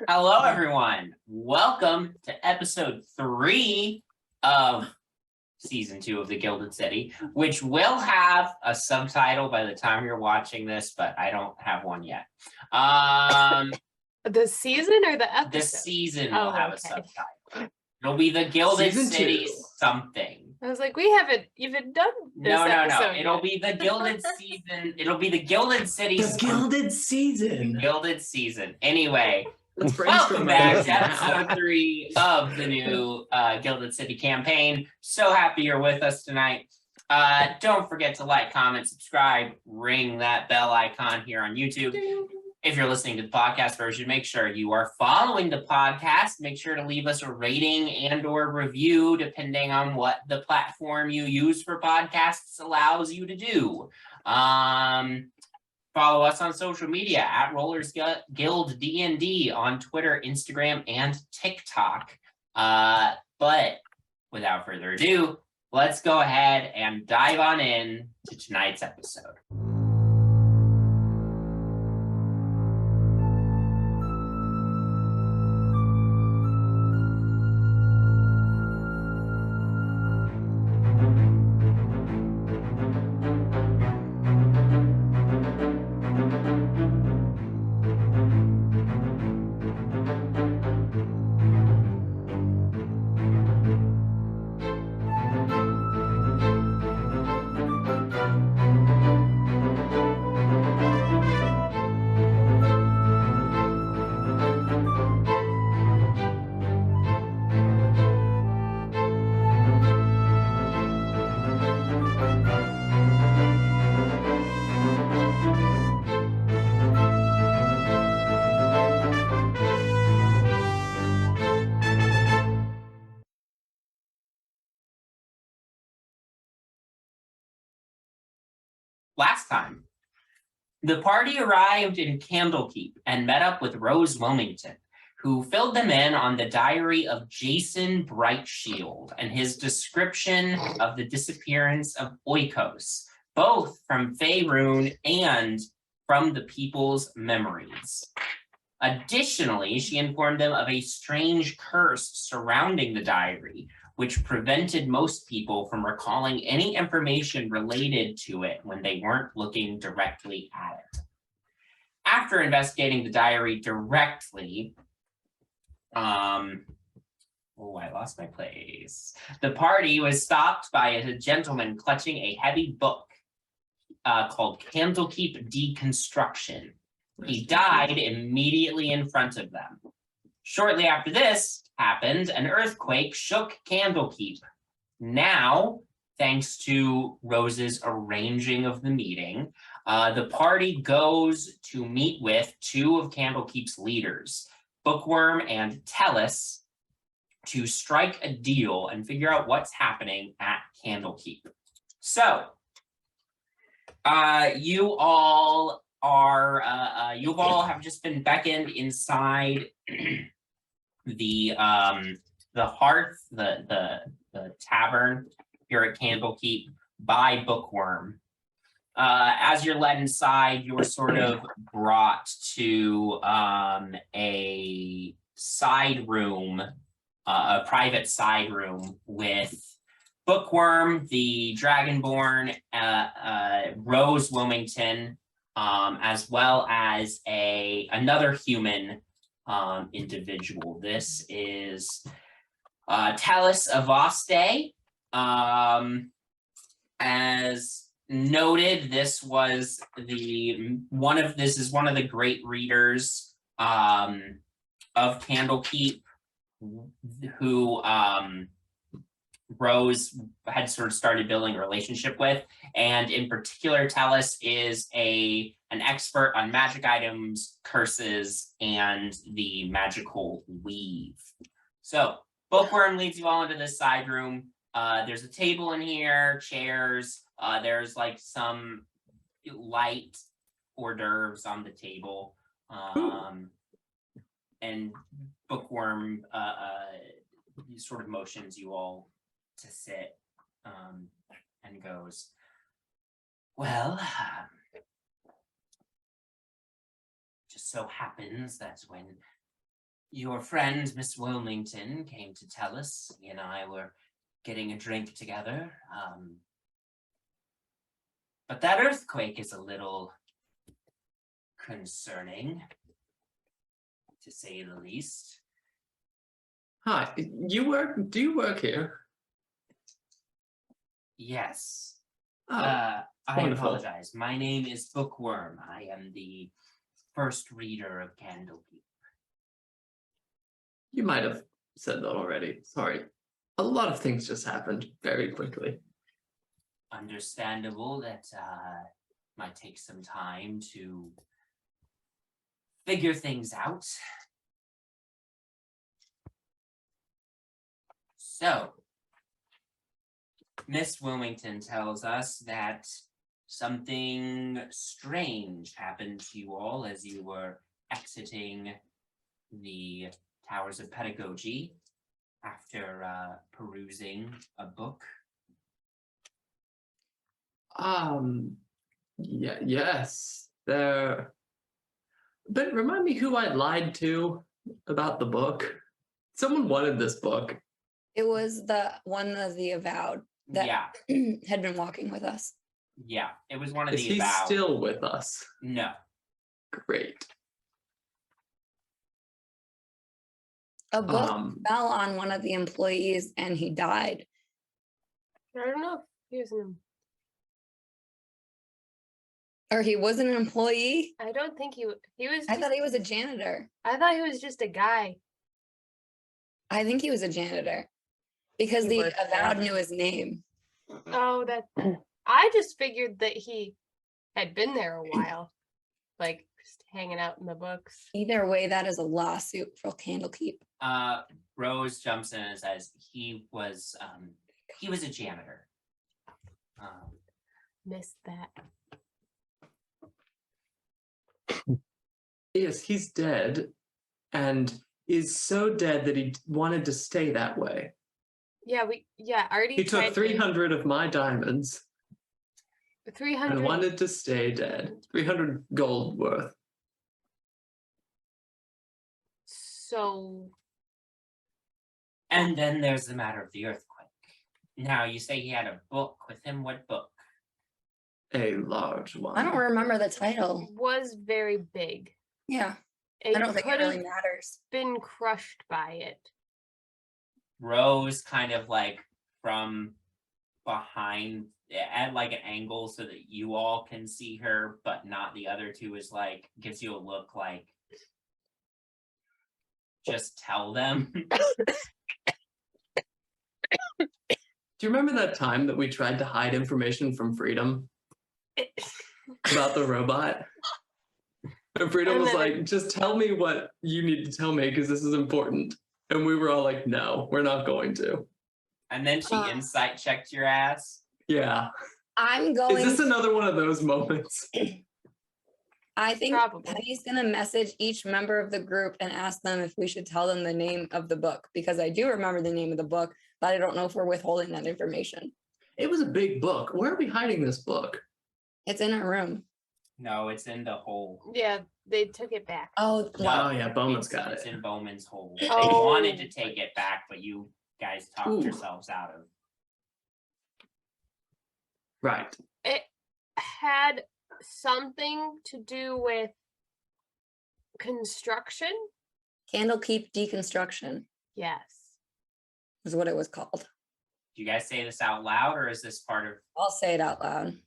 Hello, everyone. Welcome to episode 3 of season 2 of the Gilded City, which will have a subtitle by the time you're watching this, but I don't have one yet. The season or the episode? The season will have a okay. subtitle. It'll be the Gilded Season City 2. something. I was like, we haven't even done this No. episode It'll yet. be the Gilded season. It'll be the Gilded City. The Gilded season. Gilded season. Anyway. Let's Welcome brainstorm back to about this episode 3 of the new Gilded City campaign. So happy you're with us tonight. Don't forget to like, comment, subscribe, ring that bell icon here on YouTube. If you're listening to the podcast version, make sure you are following the podcast. Make sure to leave us a rating and or review, depending on what the platform you use for podcasts allows you to do. Follow us on social media at Rollers Guild D&D on Twitter, Instagram, and TikTok. But without further ado, let's go ahead and dive on in to tonight's episode. Last time, the party arrived in Candlekeep and met up with Rose Wilmington, who filled them in on the diary of Jason Brightshield and his description of the disappearance of Oikos, both from Faerun and from the people's memories. Additionally, she informed them of a strange curse surrounding the diary, which prevented most people from recalling any information related to it when they weren't looking directly at it. After investigating the diary directly, I lost my place. The party was stopped by a gentleman clutching a heavy book called Candlekeep Dekonstruction. He died immediately in front of them. Shortly after this happened, an earthquake shook Candlekeep. Now, thanks to Rose's arranging of the meeting, the party goes to meet with two of Candlekeep's leaders, Bookworm and Tellus, to strike a deal and figure out what's happening at Candlekeep. So, you all have just been beckoned inside the hearth, the tavern here at Candlekeep by Bookworm. As you're led inside, you're sort of brought to a side room, a private side room with Bookworm, the Dragonborn, Rose Wilmington, as well as another human individual. This is Tellus Avaste. As noted, this was one of the great readers of Candlekeep, who Rose had sort of started building a relationship with, and in particular, Tellus is an expert on magic items, curses, and the magical weave. So Bookworm leads you all into this side room. There's a table in here, chairs. There's like some light hors d'oeuvres on the table, and Bookworm sort of motions you all to sit, and goes, well, just so happens that when Your friend, Miss Wilmington, came to tell us. He and I were getting a drink together. But that earthquake is a little concerning, to say the least. Hi, do you work here? Yes. Oh, I wonderful. apologize. My name is Bookworm. I am the first reader of Candlekeep. you might have said that already. Sorry. A lot of things just happened very quickly. Understandable that might take some time to figure things out. So, Miss Wilmington tells us that something strange happened to you all as you were exiting the Towers of Pedagogy after perusing a book. Yeah, yes. There. But remind me who I lied to about the book. Someone wanted this book. It was the one of the Avowed that Yeah, had been walking with us. yeah. It was one of Is the he Avowed. still with us? No. Great. A book Um, fell on one of the employees and he died. I don't know if he was an. Or he wasn't an employee. I don't think he was. I thought he was a janitor. I thought he was just a guy. I think he was a janitor because He the was, Avowed yeah. knew his name. Oh, that. I just figured that he had been there a while, like just hanging out in the books. Either way, that is a lawsuit for Candlekeep. Rose jumps in and says he was a janitor. Missed that. yes, he's dead, and is so dead that he wanted to stay that way. Yeah, already He took 300 of my diamonds 300. and wanted to stay dead. 300 gold worth. So And then there's the matter of the earthquake. Now you say he had a book with him. What book? A large one. I don't remember the title. was very big. Yeah, It I don't think it could really have matters. been crushed by it. Rose kind of like from behind at like an angle so that you all can see her, but not the other two, is like gives you a look like just tell them. Do you remember that time that we tried to hide information from Freedom about the robot? And Freedom And was then like, just tell me what you need to tell me because this is important. And we were all like, no, we're not going to. And then she insight checked your ass. Yeah. I'm Is going. this another one of those moments? I think Probably. Penny's gonna message each member of the group and ask them if we should tell them the name of the book, because I do remember the name of the book, but I don't know if we're withholding that information. It was a big book. Where are we hiding this book? It's in our room. No, it's in the hole. Yeah, they took it back. Oh, No, wow. Oh yeah, Bowman's it's- got It's it. in Bowman's hole. They Oh. wanted to take it back, but you guys talked Ooh. yourselves out of. Right. It had something to do with construction. Candlekeep Dekonstruction Yes. is what it was called. Do you guys say this out loud, or is this part of I'll say it out loud.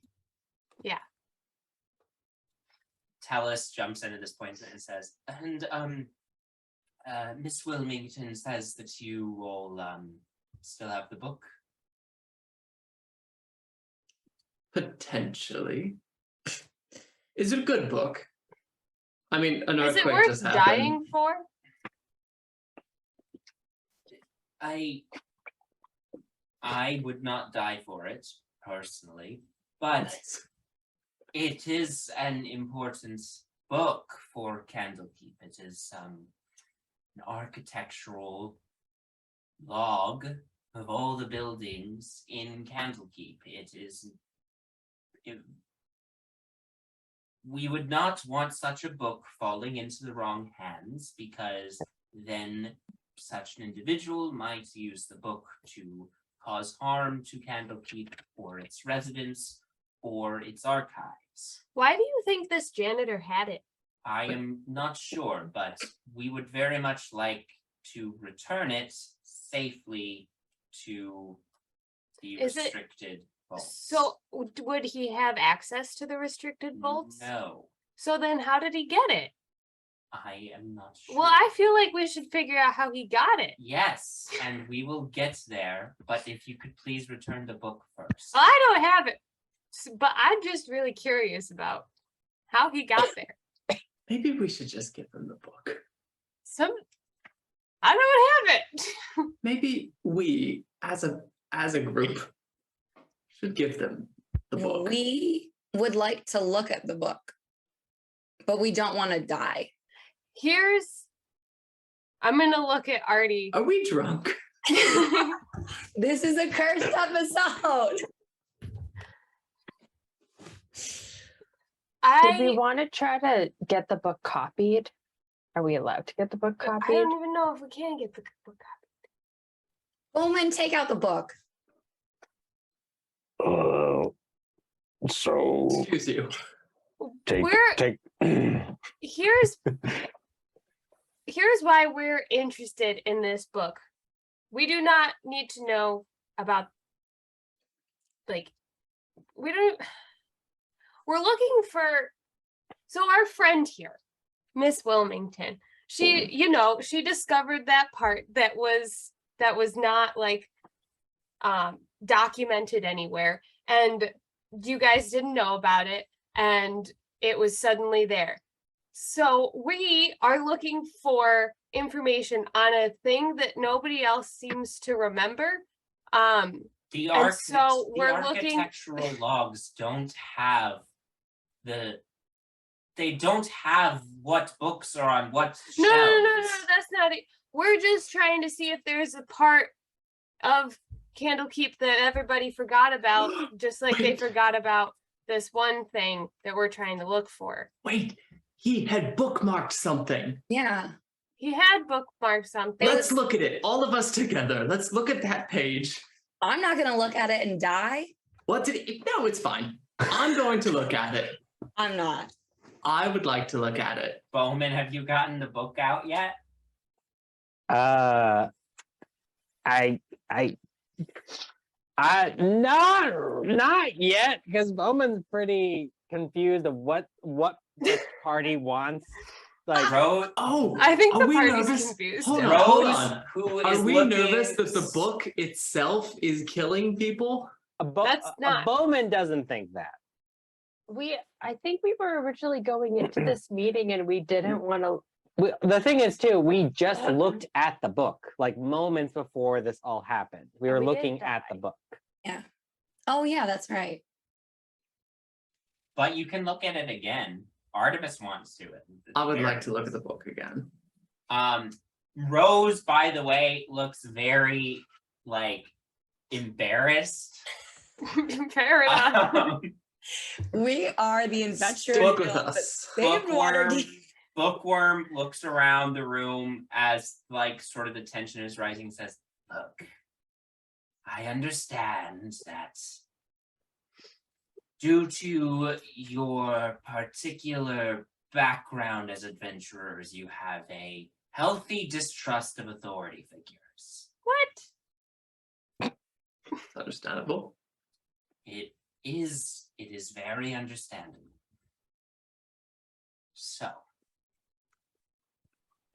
Tellus jumps in at this point and says, and Miss Wilmington says that you all still have the book. Potentially. Is it a good book? I mean, an Is it earthquake worth just happened. dying for? I would not die for it personally, but it is an important book for Candlekeep. It is an architectural log of all the buildings in Candlekeep. We would not want such a book falling into the wrong hands, because then such an individual might use the book to cause harm to Candlekeep or its residents or its archives. Why do you think this janitor had it? I am not sure, but we would very much like to return it safely to the Is it- restricted vaults. So would he have access to the restricted vaults? No, So then how did he get it? I am not sure. Well, I feel like we should figure out how he got it. Yes, and we will get there, but if you could please return the book first. Well, I don't have it, but I'm just really curious about how he got there. Maybe we should just give him the book. I don't have it. Maybe we, as a group, should give them the book. We would like to look at the book, but we don't want to die. I'm gonna look at Artie. Are we drunk? This is a cursed episode. Did we want to try to get the book copied? Are we allowed to get the book I copied? don't even know if we can get the book Bowmin, take out the book. So Excuse you. take We're- take Here's why we're interested in this book. We do not need to know about, like, we're looking for, so our friend here, Miss Wilmington, she discovered that part that was not like documented anywhere, and you guys didn't know about it, and it was suddenly there. So we are looking for information on a thing that nobody else seems to remember. The And so we're looking- architectural logs don't have they don't have what books are on what No, shelves. that's not it. We're just trying to see if there's a part of Candlekeep that everybody forgot about, just like they Wait. forgot about this one thing that we're trying to look for. Wait, he had bookmarked something. Yeah. He had bookmarked something. Let's look at it, all of us together. Let's look at that page. I'm not going to look at it and die. What did it? No, it's fine. I'm going to look at it. I'm not. I would like to look at it. Bowmin, have you gotten the book out yet? not yet, because Bowman's pretty confused of what this party wants. Like Rose, Oh, I think are the we party's nervous? confused. Hold on, Rose, hold on. who is Are we looking- nervous that the book itself is killing people? That's not- Bowman doesn't think that. I think we were originally going into this meeting and we didn't want to. The thing is, too, we just looked at the book like moments before this all happened. We were we did looking at the die. book. Oh, yeah, that's right. But you can look at it again. Artemis wants to. I would like to look at the book again. Rose, by the way, looks very like embarrassed. Fair enough. Um, We are the adventurers. Stick with Guild that us. saved Waterdeep. Bookworm looks around the room as like sort of the tension is rising, says, "Look, I understand that due to your particular background as adventurers, you have a healthy distrust of authority figures. What? It's understandable. It is very understandable. So,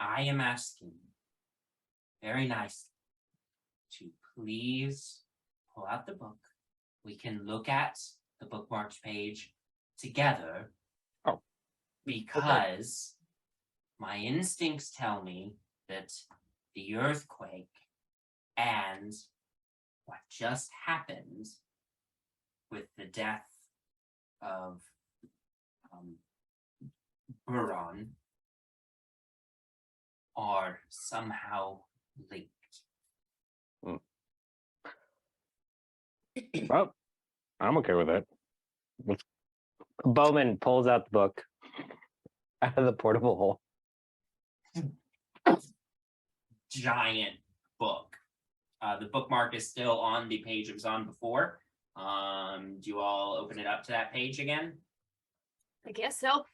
I am asking you very nicely to please pull out the book. We can look at the bookmarked page together. Oh, because my instincts tell me that the earthquake and what just happened with the death of Buron are somehow linked. Well, I'm okay with that. Bowman pulls out the book out of the portable hole. giant book. The bookmark is still on the page it was on before. Do you all open it up to that page again? I guess so.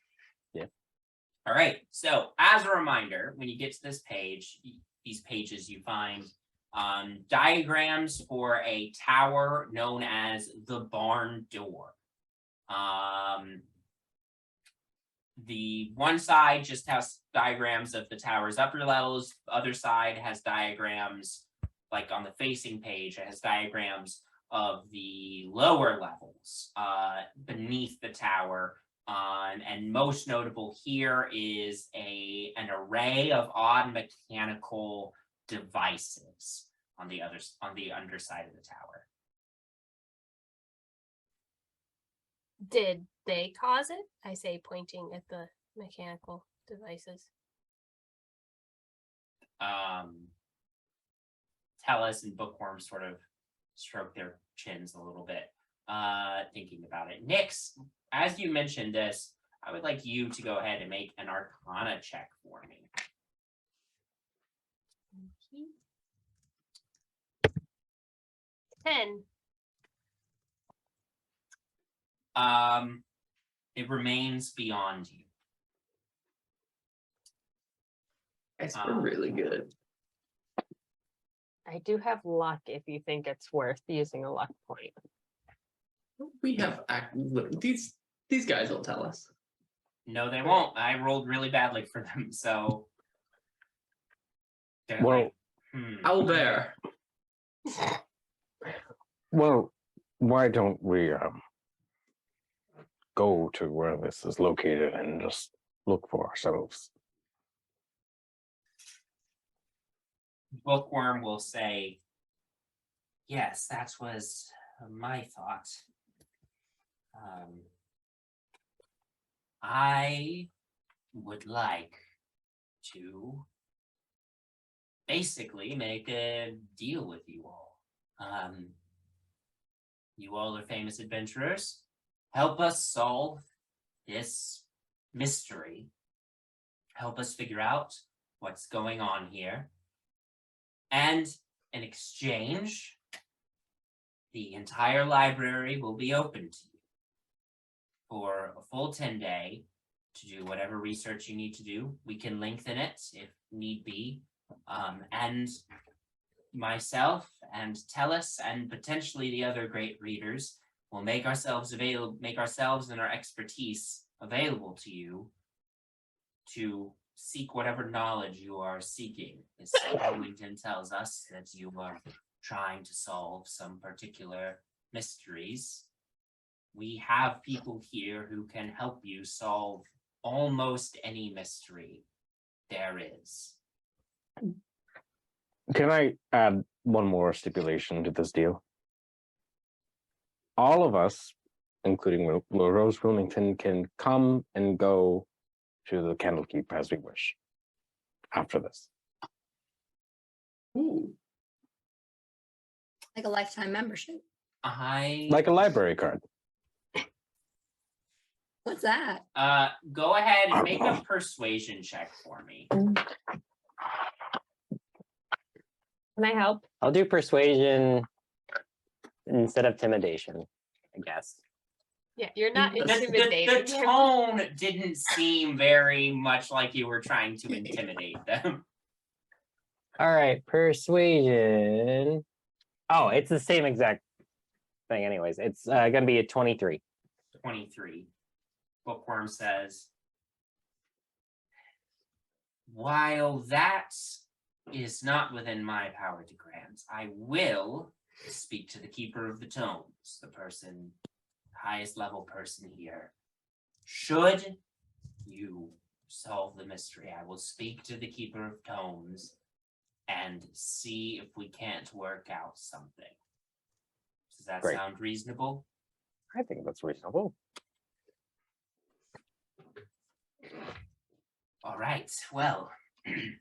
All right, so as a reminder, when you get to this page, these pages, you find diagrams for a tower known as the barn door. The one side just has diagrams of the tower's upper levels, the other side has diagrams, like on the facing page, it has diagrams of the lower levels beneath the tower. And most notable here is an array of odd mechanical devices on the underside of the tower. Did they cause it? I say, pointing at the mechanical devices. Tellus and Bookworm sort of stroke their chins a little bit, thinking about it. Nyx, as you mentioned this, I would like you to go ahead and make an Arcana check for me. 10. It remains beyond you. Guys, we're really good. I do have luck if you think it's worth using a luck point. We have these guys will tell us. No, they won't. I rolled really badly for them, so. They're Well, like, Owlbear. Well, why don't we go to where this is located and just look for ourselves? Bookworm will say, yes, that was my thought. I would like to basically make a deal with you all. You all are famous adventurers. Help us solve this mystery. Help us figure out what's going on here. And in exchange, the entire library will be open to you for a full 10-day to do whatever research you need to do. We can lengthen it if need be. And myself and Tellus and potentially the other great readers will make ourselves and our expertise available to you to seek whatever knowledge you are seeking. As Wilmington tells us that you are trying to solve some particular mysteries. We have people here who can help you solve almost any mystery there is. Can I add one more stipulation to this deal? All of us, including Rose Wilmington, can come and go to the Candlekeep as we wish after this. Ooh. Like a lifetime membership. Like a library card. What's that? Go ahead and make a persuasion check for me. Can I help? I'll do persuasion instead of intimidation, I guess. Yeah, you're not The intimidated. tone didn't seem very much like you were trying to intimidate them. All right, persuasion. Oh, it's the same exact thing anyways. It's gonna be a 23. 23. Bookworm says, while that is not within my power to grant, I will speak to the Keeper of the Tomes, the person, highest level person here. Should you solve the mystery, I will speak to the Keeper of Tomes and see if we can't work out something. Does that Great. sound reasonable? I think that's reasonable. All right, well, if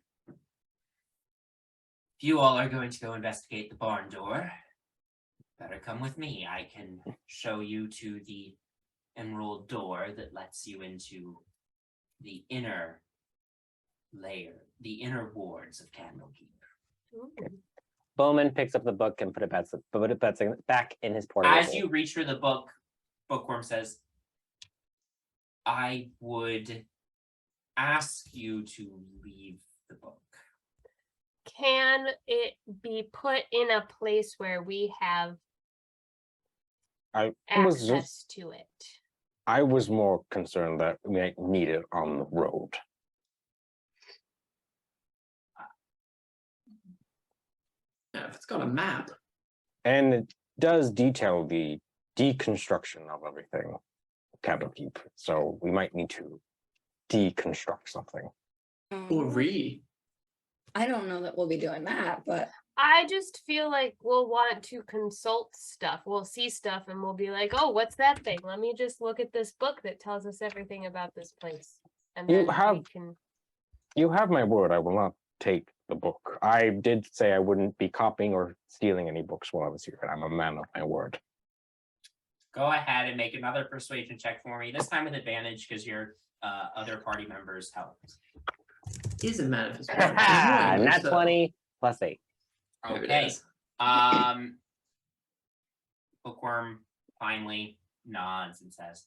you all are going to go investigate the barn door, better come with me. I can show you to the emerald door that lets you into the inner layer, the inner wards of Candlekeep. Bowmin picks up the book and put it back in his portable. As you reach for the book, Bookworm says, I would ask you to leave the book. Can it be put in a place where we have I was just, access to it? I was more concerned that we might need it on the road. Yeah, if it's got a map. And it does detail the deconstruction of everything, Candlekeep. So we might need to deconstruct something. Or re. I don't know that we'll be doing that, but I just feel like we'll want to consult stuff. We'll see stuff and we'll be like, oh, what's that thing? Let me just look at this book that tells us everything about this place. And You then we have- can. You have my word, I will not take the book. I did say I wouldn't be copying or stealing any books while I was here, and I'm a man of my word. Go ahead and make another persuasion check for me, this time with advantage because your other party members helped. Is a manifest. Nat 20 plus 8. Okay. Bookworm finally nods and says,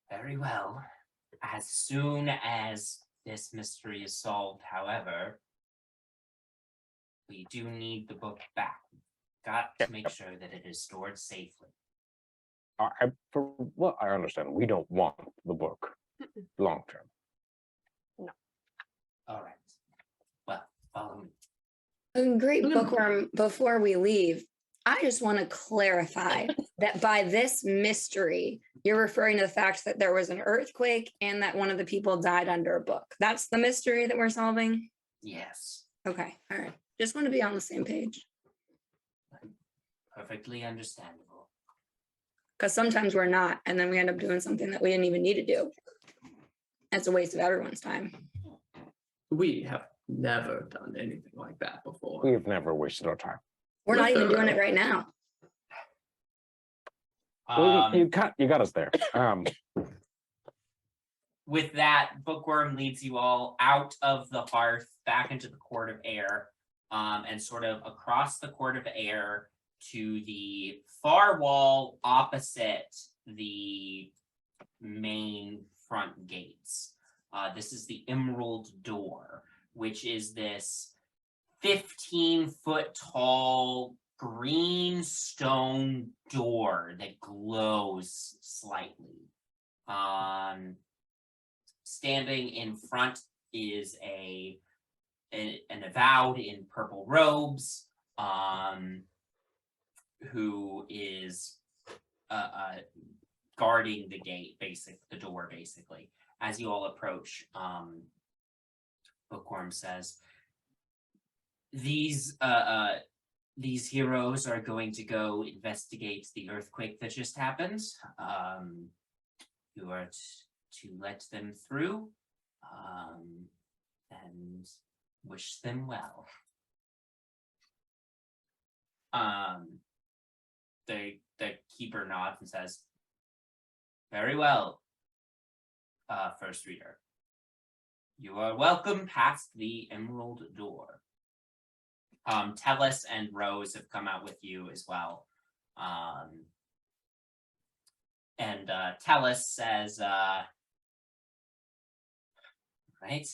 very well. As soon as this mystery is solved, however, we do need the book back. Got to make sure that it is stored safely. For what I understand, we don't want the book long term. All right. Well, follow me. great I'm gonna- bookworm. Before we leave, I just want to clarify that by this mystery, you're referring to the fact that there was an earthquake and that one of the people died under a book. That's the mystery that we're solving. Yes, Okay, all right. Just want to be on the same page perfectly understandable. because sometimes we're not, and then we end up doing something that we didn't even need to do. That's a waste of everyone's time. We have never done anything like that before. We've never wasted our time. We're not even doing it Thorough. right now. Well, you got us there. With that, Bookworm leads you all out of the hearth, back into the court of air, and sort of across the court of air to the far wall opposite the main front gates. This is the Emerald Door, which is this 15-foot tall green stone door that glows slightly. Standing in front is an avowed in purple robes, who is guarding the gate, the door basically. As you all approach, Bookworm says, these heroes are going to go investigate the earthquake that just happened. You are to let them through, and wish them well. The keeper nods and says, very well, first reader. You are welcome past the Emerald Door. Tellus and Rose have come out with you as well. And Tellus says, right,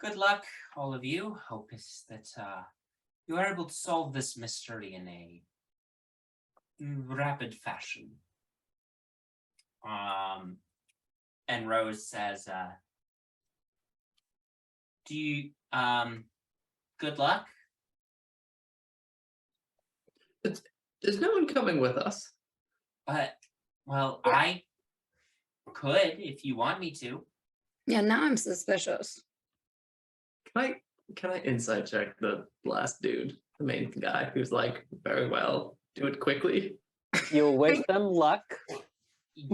good luck, all of you. Hope is that you are able to solve this mystery in a rapid fashion. And Rose says, do you, good luck? There's no one coming with us. Well, I could if you want me to. Yeah, now I'm suspicious. Can I insight check the last dude, the main guy who's like, very well, do it quickly? You'll wish them luck.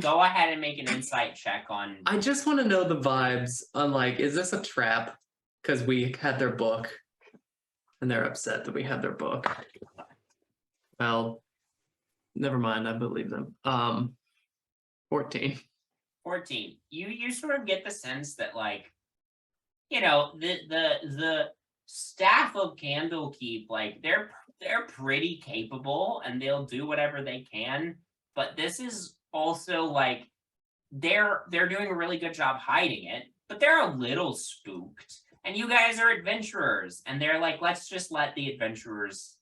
Go ahead and make an insight check on. I just want to know the vibes on like, is this a trap? Because we had their book and they're upset that we had their book. Well, never mind, I believe them. 14. 14. You sort of get the sense that, like, you know, the staff of Candlekeep, like they're pretty capable and they'll do whatever they can, but this is also like they're doing a really good job hiding it, but they're a little spooked. And you guys are adventurers, and they're like, let's just let the adventurers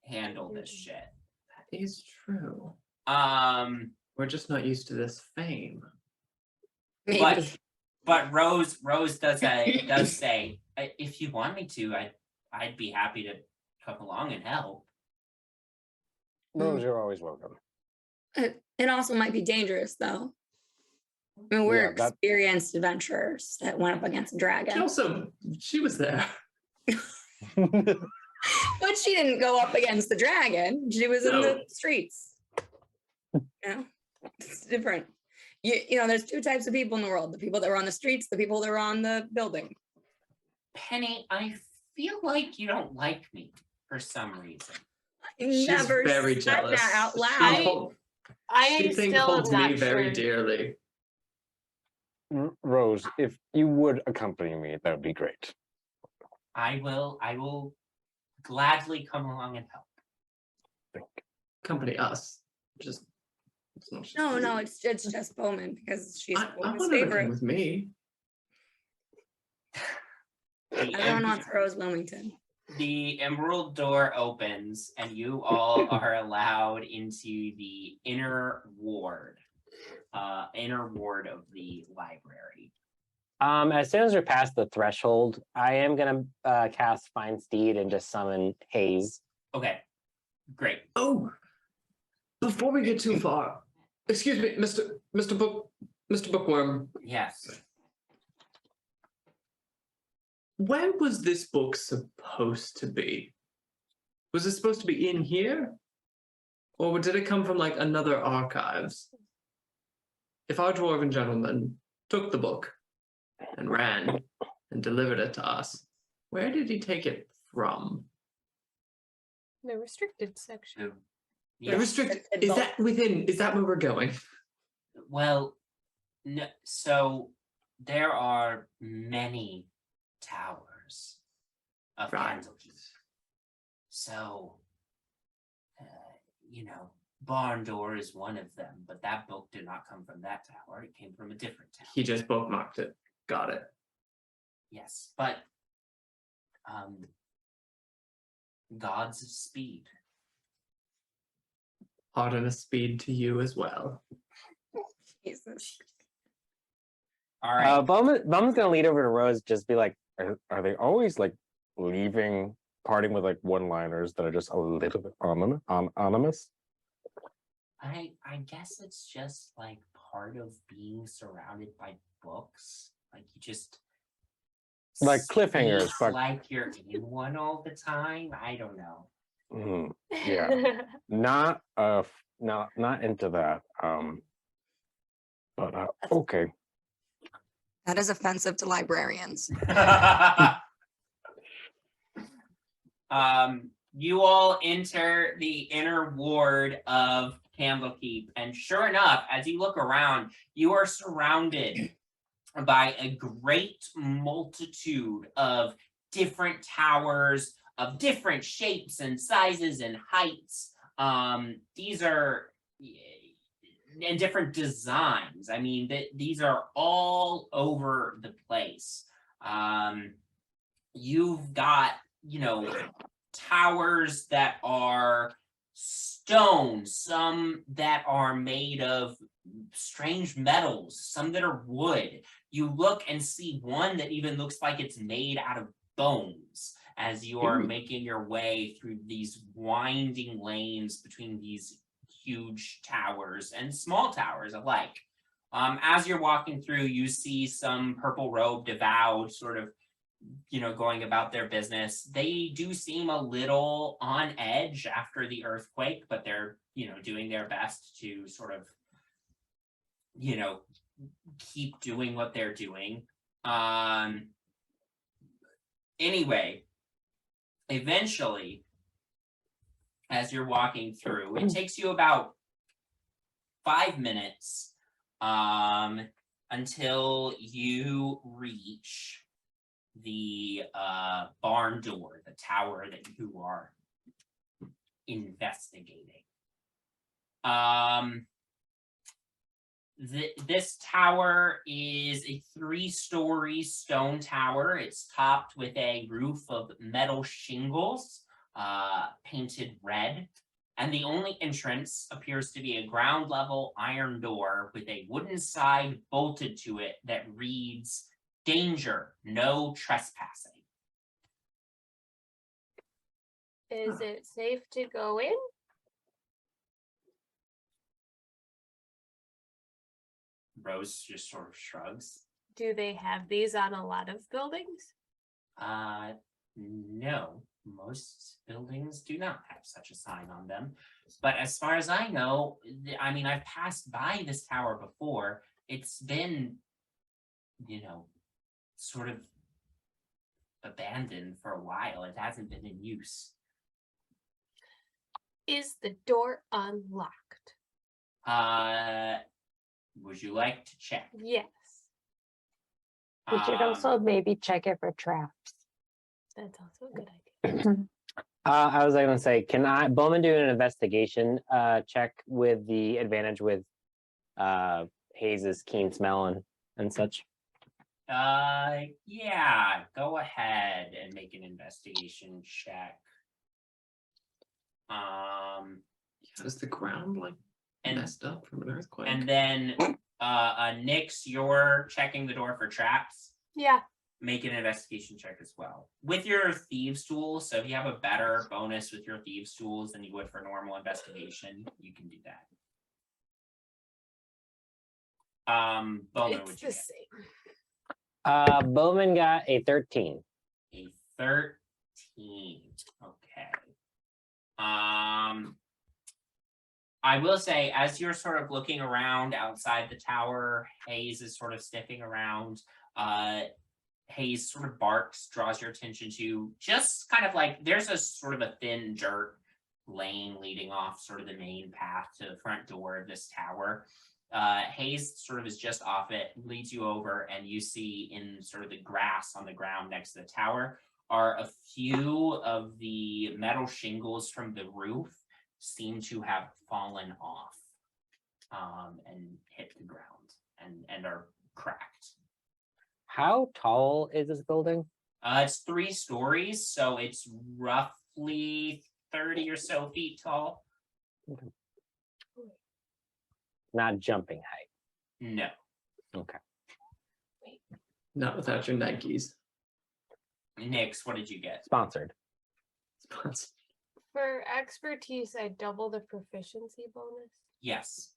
handle this shit. That is true. We're just not used to this fame. Maybe. But Rose does say, if you want me to, I'd be happy to come along and help. Rose, you're always welcome. It also might be dangerous, though. I mean, we're Yeah, that- experienced adventurers that went up against a dragon. She was there. But she didn't go up against the dragon. She was in No. the streets. You know, it's different. You know, there's two types of people in the world: the people that were on the streets, the people that were on the building. Penny, I feel like you don't like me for some reason. I She's never very said jealous. that out She loud. hold- I She think still am holds me not very sure. dearly. Rose, if you would accompany me, that would be great. I will gladly come along and help. Thank you. Accompany us. It's not just No, you. it's just Bowmin because she's I Bowmin's want to come favorite. with me. Everyone wants Rose Wilmington. The emerald door opens and you all are allowed into the inner ward of the library. As soon as we're past the threshold, I am gonna cast Find Steed and just summon Haze. Okay, great. Oh, before we get too far, excuse me, Mr. Bookworm. Yes. Where was this book supposed to be? Was it supposed to be in here? Or did it come from like another archives? If our dwarven gentleman took the book and ran and delivered it to us, where did he take it from? The restricted section. The restricted, is that where we're going? Well, no, so there are many towers of Right. Candlekeep. So, Barn Door is one of them, but that book did not come from that tower. It came from a different tower. He just bookmarked it. Got it. Yes, but God's speed. Artemis speed to you as well. Jesus. All right. Bowman's gonna lead over to Rose, just be like, Are they always like parting with like one-liners that are just a little bit anonymous? I guess it's just like part of being surrounded by books. Like you just Like cliffhangers, speak but like you're in one all the time. I don't know. yeah, not into that. But okay. That is offensive to librarians. You all enter the inner ward of Candlekeep, and sure enough, as you look around, you are surrounded by a great multitude of different towers of different shapes and sizes and heights. These are and different designs. I mean, these are all over the place. You've got, towers that are stone, some that are made of strange metals, some that are wood. You look and see one that even looks like it's made out of bones as you are making your way through these winding lanes between these huge towers and small towers alike. As you're walking through, you see some purple-robed avowed sort of, going about their business. They do seem a little on edge after the earthquake, but they're, doing their best to sort of, keep doing what they're doing. Anyway, eventually, as you're walking through, it takes you about 5 minutes until you reach the barn door, the tower that you are investigating. This tower is a 3-story stone tower. It's topped with a roof of metal shingles, painted red. And the only entrance appears to be a ground level iron door with a wooden side bolted to it that reads, "Danger, no trespassing." Is it safe to go in? Rose just sort of shrugs. Do they have these on a lot of buildings? No, most buildings do not have such a sign on them. But as far as I know, I mean, I've passed by this tower before. It's been, sort of abandoned for a while. It hasn't been in use. Is the door unlocked? Would you like to check? Yes, We should also maybe check it for traps. that's also a good idea. I was gonna say, can Bowmin do an investigation check with the advantage with Hayes's keen smell and such? Yeah, go ahead and make an investigation check. Is the ground like And- messed up from an earthquake? And then, Nyx, you're checking the door for traps. Yeah, Make an investigation check as well with your thieves tools. So if you have a better bonus with your thieves tools than you would for normal investigation, you can do that. Bowmin, it's would you the get? same. Bowmin got a 13. A 13. Okay. I will say, as you're sort of looking around outside the tower, Hayes is sort of sniffing around. Hayes sort of barks, draws your attention to just kind of like there's a sort of a thin dirt lane leading off sort of the main path to the front door of this tower. Hayes sort of is just off it, leads you over, and you see in sort of the grass on the ground next to the tower are a few of the metal shingles from the roof seem to have fallen off and hit the ground and are cracked. How tall is this building? It's 3 stories, so it's roughly 30 or so feet tall. Not jumping height. No. Okay. Not without your Nikes. Nyx, what did you get? Sponsored. For expertise, I double the proficiency bonus. Yes.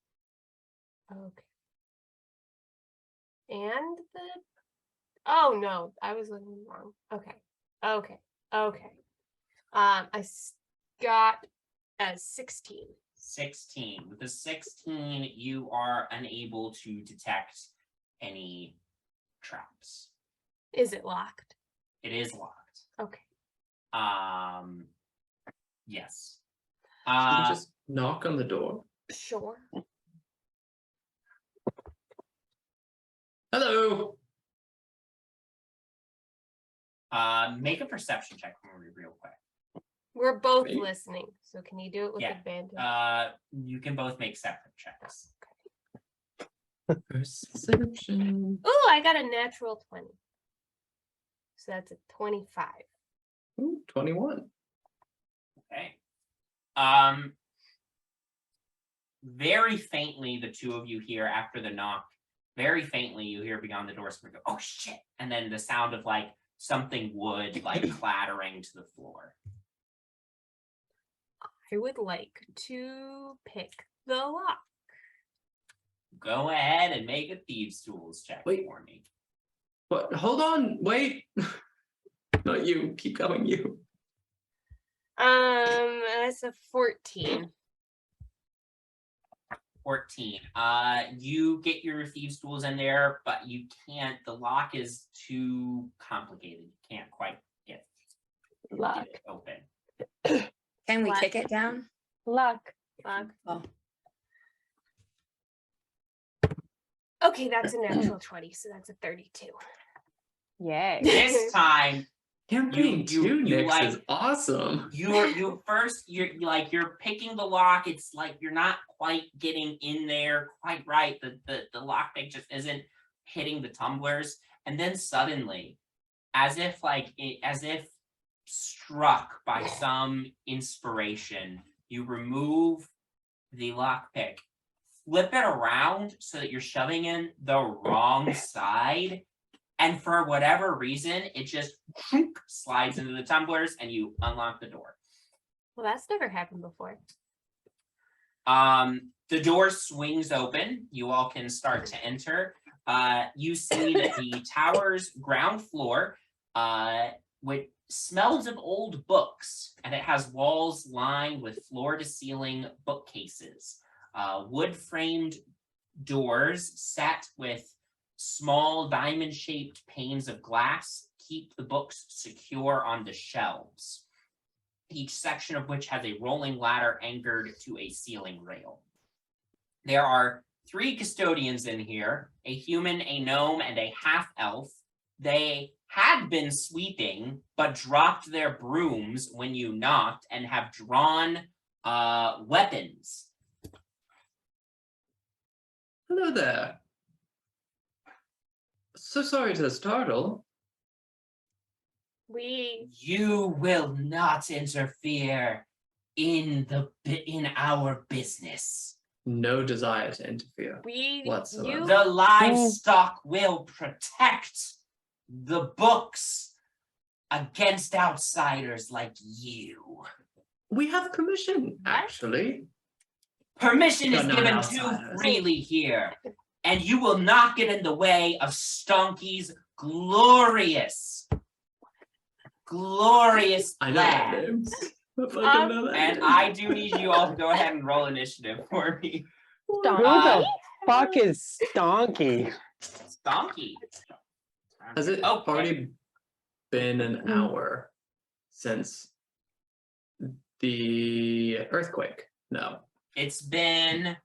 Okay. And the oh no, I was looking wrong. Okay. Got a 16. 16. With a 16, you are unable to detect any traps. Is it locked? It is locked. Okay. Yes. Should we just knock on the door? Sure. Hello. Make a perception check for me real quick. We're both Great. listening, so can you do it with Yeah. advantage? You can both make separate checks. Perception. Ooh, I got a natural 20. So that's a 25. Ooh, 21. Okay. Very faintly, the two of you hear after the knock, very faintly, you hear beyond the door, someone go, "Oh shit!" And then the sound of like something wood like clattering to the floor. I would like to pick the lock. Go ahead and make a thieves' tools check Wait. for me. But hold on, wait. Not you. Keep going, you. That's a 14. 14. You get your thieves' tools in there, but you can't. The lock is too complicated. You can't quite get Luck. it open. Can we What? kick it down? Luck. Lock. Oh. Okay, that's a natural 20, so that's a 32. Yay. This time Campaign you 2 Nyx like- is awesome. you're picking the lock. It's like you're not quite getting in there quite right. The lockpick just isn't hitting the tumblers, and then suddenly, as if struck by some inspiration, you remove the lockpick, flip it around so that you're shoving in the wrong side, and for whatever reason, it just slides into the tumblers and you unlock the door. Well, that's never happened before. The door swings open. You all can start to enter. You see that the tower's ground floor, which smells of old books, and it has walls lined with floor-to-ceiling bookcases. Wood-framed doors set with small diamond-shaped panes of glass keep the books secure on the shelves, each section of which has a rolling ladder anchored to a ceiling rail. There are 3 custodians in here, a human, a gnome, and a half-elf. They had been sweeping, but dropped their brooms when you knocked and have drawn weapons. Hello there. So sorry to startle. You will not interfere in our business. No desire to interfere. Whatsoever. The livestock will protect the books against outsiders like you. We have permission, actually. Permission is But not given too outsiders. freely here, and you will not get in the way of Stonky's glorious I know their plan. names. I fucking know that And name. I do need you all to go ahead and roll initiative for me. Who the fuck is Stonky? Stonky. Has it Okay. already been an hour since the earthquake? No. It's been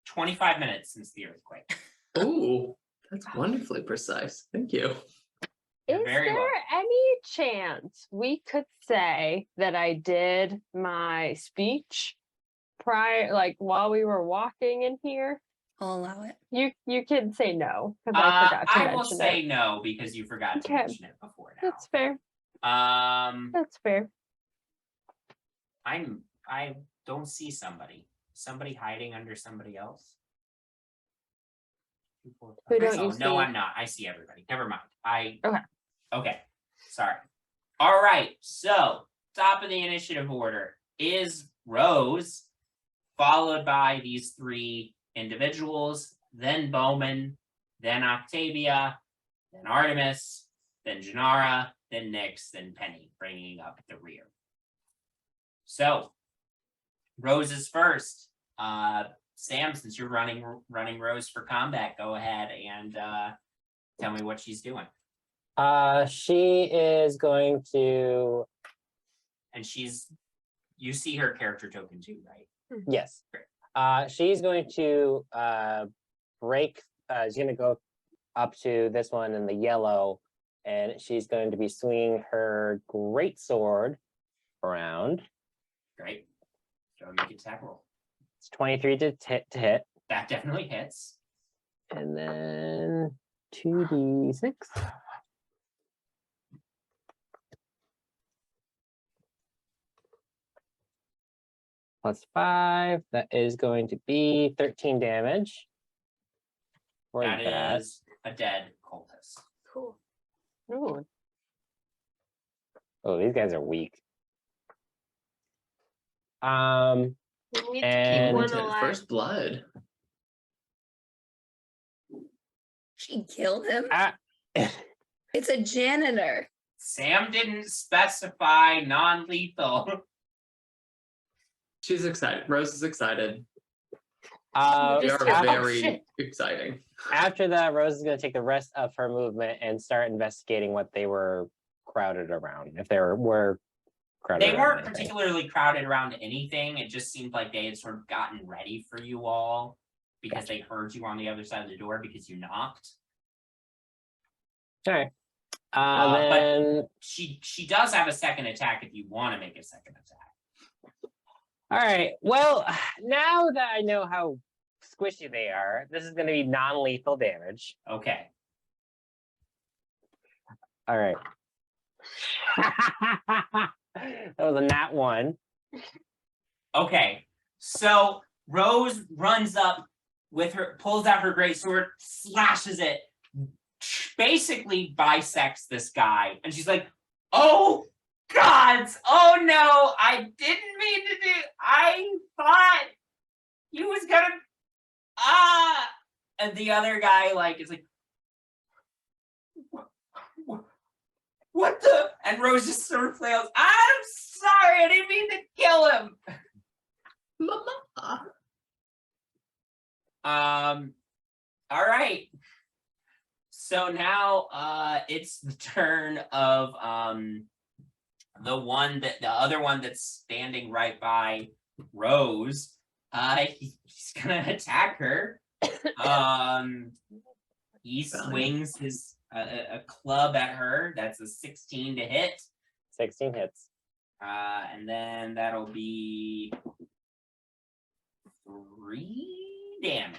25 minutes since the earthquake. Oh, that's wonderfully precise. Thank you. You're Is very there welcome. any chance we could say that I did my speech prior, like while we were walking in here? I'll allow it. You can say no because I forgot to I will mention say it. no because you forgot to Okay. mention it before now. That's fair. That's fair. I don't see somebody hiding under somebody else. Who don't Oh, you no, see? I'm not. I see everybody. Never mind. Okay. Okay. Sorry. All right. So top of the initiative order is Rose, followed by these 3 individuals, then Bowmin, then Octavia, then Artemis, then Jinarra, then Nyx, then Penny, bringing up the rear. So Rose is first. Sam, since you're running Rose for combat, go ahead and tell me what she's doing. She is going to, And you see her character token too, right? yes. She's going to break, she's going to go up to this one in the yellow, and she's going to be swinging her greatsword around. Great. So make an attack roll. It's 23 to hit, That definitely hits. and then 2d6. Plus 5, that is going to be 13 damage. For That is a dead cultist. Cool. Ooh, Oh, these guys are weak. We need to keep And- one Into alive. first blood. She killed him. Ah, It's a janitor. Sam didn't specify non-lethal. She's excited. Rose is excited. They Just are oh, very shit. exciting. after that, Rose is going to take the rest of her movement and start investigating what they were crowded around. If they were crowded They around weren't anything. particularly crowded around anything. It just seemed like they had sort of gotten ready for you all because they heard you on the other side of the door because you knocked. All right. But Then she does have a second attack if you want to make a second attack. all right. Well, now that I know how squishy they are, this is going to be non-lethal damage. Okay. All right. That was a nat 1. Okay. So Rose runs up with her, pulls out her great sword, slashes it, basically bisects this guy, and she's like, "Oh gods! Oh no! I didn't mean to do. I thought he was gonna And the other guy is like, what the? And Rose just sort of flails. I'm sorry, I didn't mean to kill him. Mama. All right. So now it's the turn of the other one that's standing right by Rose. He's gonna attack her. He swings his a club at her. That's a 16 to hit. 16 hits. And then that'll be 3 damage.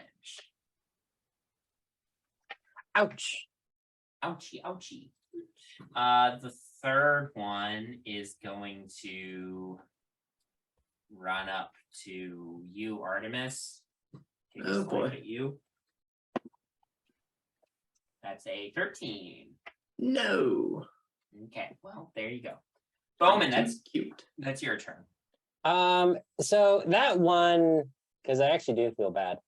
Ouch. Ouchie, ouchie. The third one is going to run up to you, Artemis. Take a Oh, swipe boy. at you. That's a 13. No. Okay, well, there you go. Bowmin, Too cute. that's your turn. So that one, because I actually do feel bad.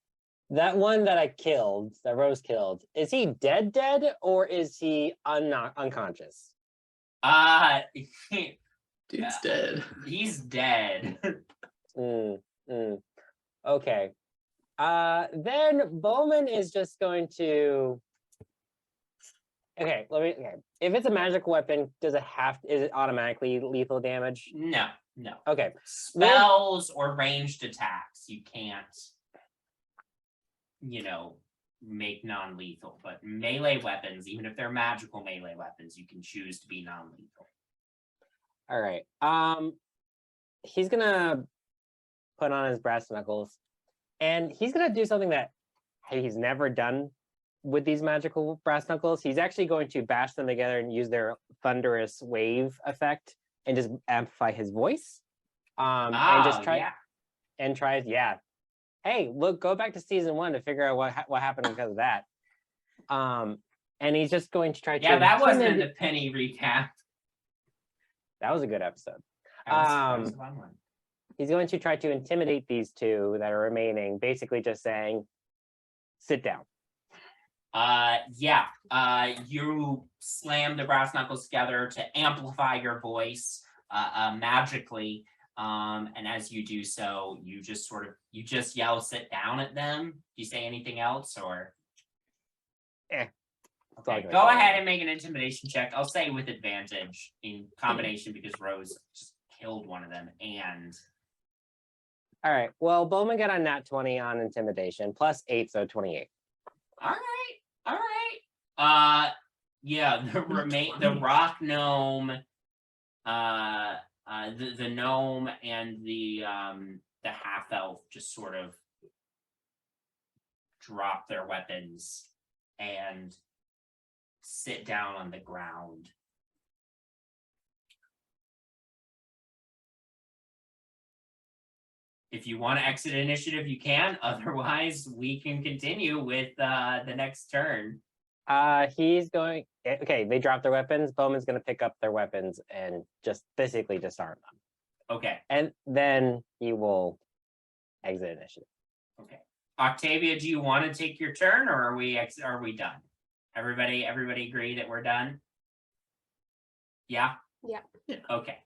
That one that I killed, that Rose killed, is he dead, or is he unconscious? Dude's dead. He's dead. Okay. Then Bowmin is just going to. Okay, if it's a magical weapon, is it automatically lethal damage? No. Okay. Spells or ranged attacks, you can't, make non-lethal. But melee weapons, even if they're magical melee weapons, you can choose to be non-lethal. All right. He's gonna put on his brass knuckles, and he's gonna do something that he's never done with these magical brass knuckles. He's actually going to bash them together and use their thunderous wave effect and just amplify his voice. And just try and try. Yeah. Hey, look, go back to season 1 to figure out what happened because of that. And he's just going to try to. Yeah, that wasn't a penny recap. That was a good episode. That was a fun one. He's going to try to intimidate these two that are remaining, basically just saying, sit down. You slam the brass knuckles together to amplify your voice magically. And as you do so, you just yell, sit down at them. Do you say anything else or? Okay, go ahead and make an intimidation check. I'll say with advantage in combination because Rose just killed one of them and. All right. Well, Bowmin got a nat 20 on intimidation, plus 8, so 28. All right. Yeah, the rock gnome, the gnome and the half elf just sort of drop their weapons and sit down on the ground. If you want to exit initiative, you can. Otherwise, we can continue with the next turn. He's going. Okay, they drop their weapons. Bowman's going to pick up their weapons and just basically disarm them. Okay. And then he will exit initiative. Okay. Octavia, do you want to take your turn, or are we done? Everybody agree that we're done? Yeah? Yeah. Okay.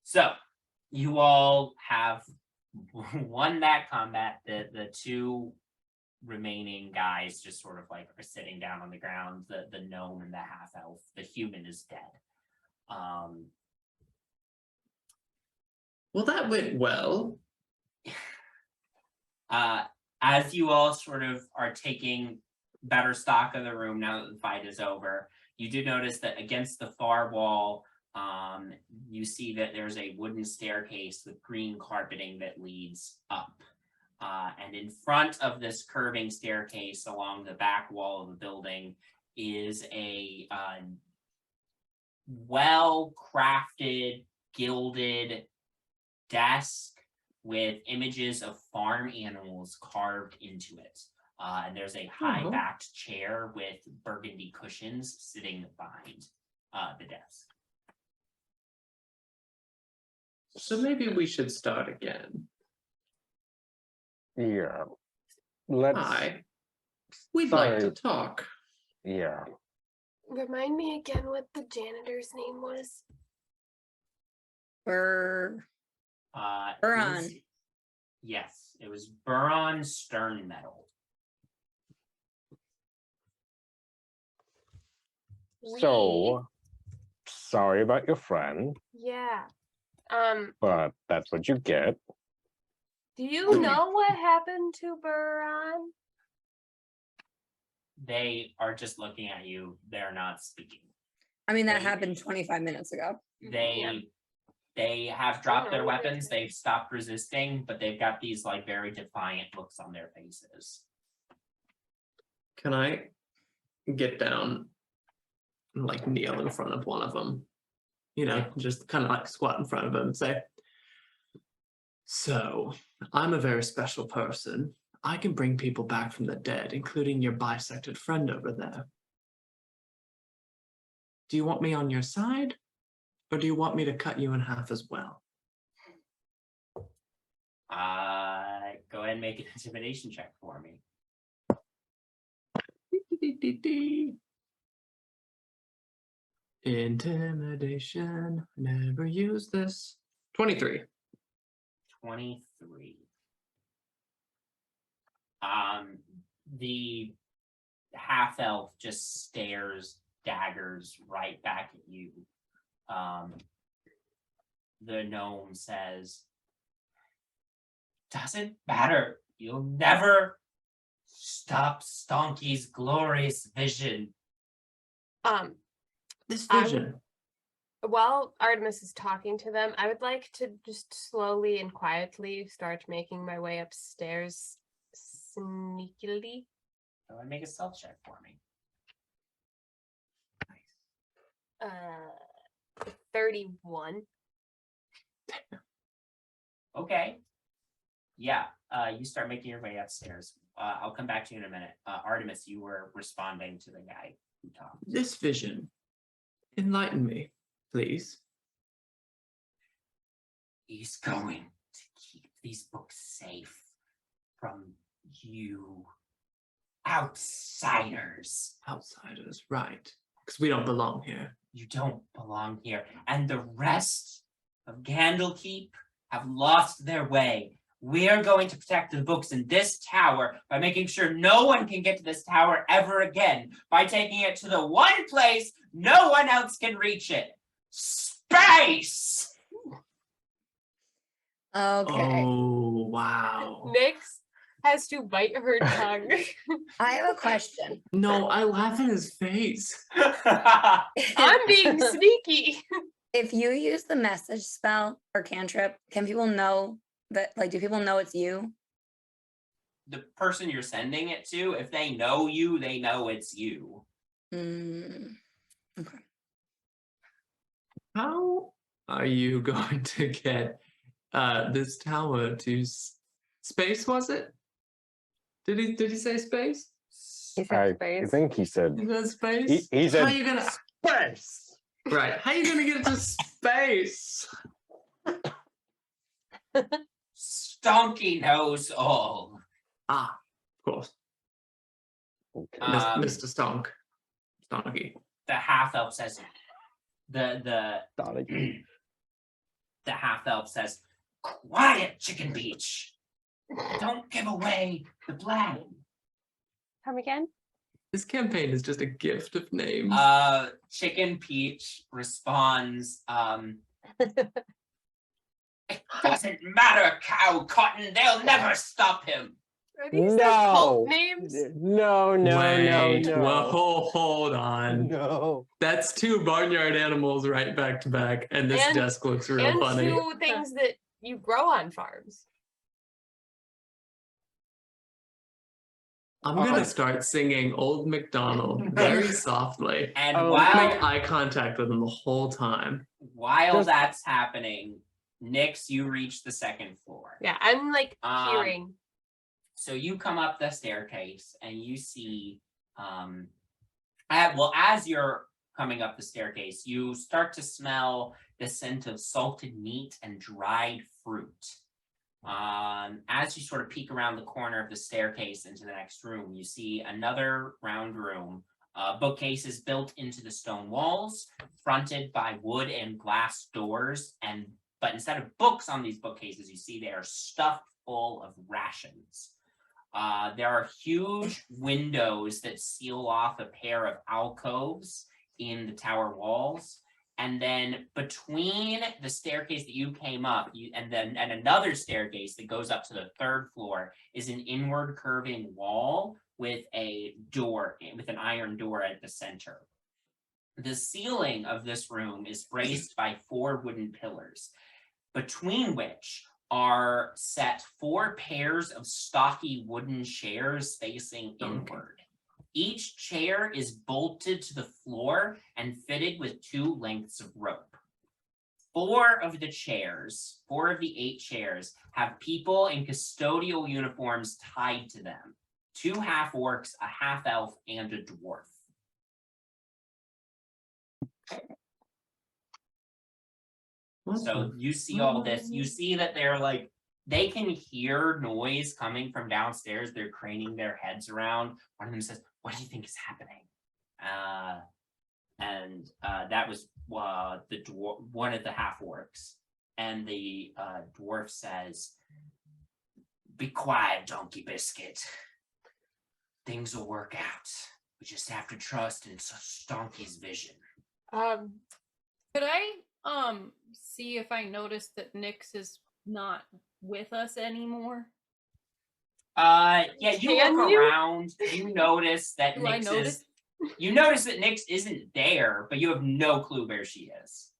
So you all have won that combat. The two remaining guys just sort of are sitting down on the ground. The gnome and the half elf. The human is dead. Well, that went well. As you all sort of are taking better stock of the room now that the fight is over, You do notice that against the far wall, you see that there's a wooden staircase with green carpeting that leads up. And in front of this curving staircase along the back wall of the building is a well-crafted, gilded desk with images of farm animals carved into it. And there's a high-backed chair with burgundy cushions sitting behind the desk. So maybe we should start again. Yeah. Let's. Hi. We'd like to Sorry. talk. Yeah. Remind me again what the janitor's name was. We're It Buron. was- Yes, it was Buron Sternmetal. So, sorry about your friend, Yeah. but that's what you get. Do you know what happened to Buron? They are just looking at you. They're not speaking. I mean, that They- happened 25 minutes ago. They have dropped their weapons. They've stopped resisting, but they've got these like very defiant looks on their faces. Can I get down and like kneel in front of one of them? You know, just kind of like squat in front of them and say, so I'm a very special person. I can bring people back from the dead, including your bisected friend over there. Do you want me on your side? Or do you want me to cut you in half as well? Go ahead and make an intimidation check for me. Intimidation. Never use this. 23. 23. The half elf just stares daggers right back at you. The gnome says, doesn't matter. You'll never stop Stonky's glorious vision. This I would- vision. While Artemis is talking to them, I would like to just slowly and quietly start making my way upstairs sneakily. Go and make a stealth check for me. 31. Okay. Yeah, you start making your way upstairs. I'll come back to you in a minute. Artemis, you were responding to the guy who talked. This vision. Enlighten me, please. He's going to keep these books safe from you outsiders. Outsiders, right. Because we don't belong here. You don't belong here. And the rest of Candlekeep have lost their way. We're going to protect the books in this tower by making sure no one can get to this tower ever again, by taking it to the one place no one else can reach it. Space! Okay. Oh, wow. Nyx has to bite her tongue. I have a question. No, I laugh in his face. I'm being sneaky. If you use the message spell or cantrip, can people know that, like, do people know it's you? The person you're sending it to, if they know you, they know it's you. Okay. How are you going to get this tower to space, was it? Did he say space? He said I space. think he said. He said space? He How said are you gonna space. Right. How are you gonna get it to space? Stonky knows all. Ah, of course. Okay. Mr. Stonk. Stonky. The half elf says, the Darling. the half elf says, quiet, Chicken Peach. Don't give away the plan. Come again? This campaign is just a gift of names. Chicken Peach responds, it doesn't matter, Cow Cotton, they'll never stop him. Are these their cult No. names? No, no, Wait, no, well, no. hold on. No. That's two barnyard animals right back to back, and this And- desk looks real And funny. 2 things that you grow on farms. I'm gonna start singing Old MacDonald very softly. And Oh, Make eye contact with him the whole time. while Just- that's happening, Nyx, you reach the second floor. Yeah, I'm like Um, hearing. So you come up the staircase and you see, as you're coming up the staircase, you start to smell the scent of salted meat and dried fruit. As you sort of peek around the corner of the staircase into the next room, you see another round room. Bookcases built into the stone walls, fronted by wood and glass doors, but instead of books on these bookcases, you see they are stuffed full of rations. There are huge windows that seal off a pair of alcoves in the tower walls. And then between the staircase that you came up, and another staircase that goes up to the 3rd floor is an inward curving wall with a door, with an iron door at the center. The ceiling of this room is braced by 4 wooden pillars, between which are set 4 pairs of stocky wooden chairs facing inward. Each chair is bolted to the floor and fitted with 2 lengths of rope. 4 of the 8 chairs, have people in custodial uniforms tied to them. 2 half-orcs, a half-elf, and a dwarf. So you see all this, you see that they're like, they can hear noise coming from downstairs. They're craning their heads around. One of them says, "What do you think is happening?" That was the dwarf, one of the half-orcs. And the dwarf says, "Be quiet, Donkey Biscuit. Things will work out. We just have to trust in Donkey's vision." Could I see if I noticed that Nyx is not with us anymore? Yeah, you Can look you? around, you notice that Do I Nyx notice? is you notice that Nyx isn't there, but you have no clue where she is.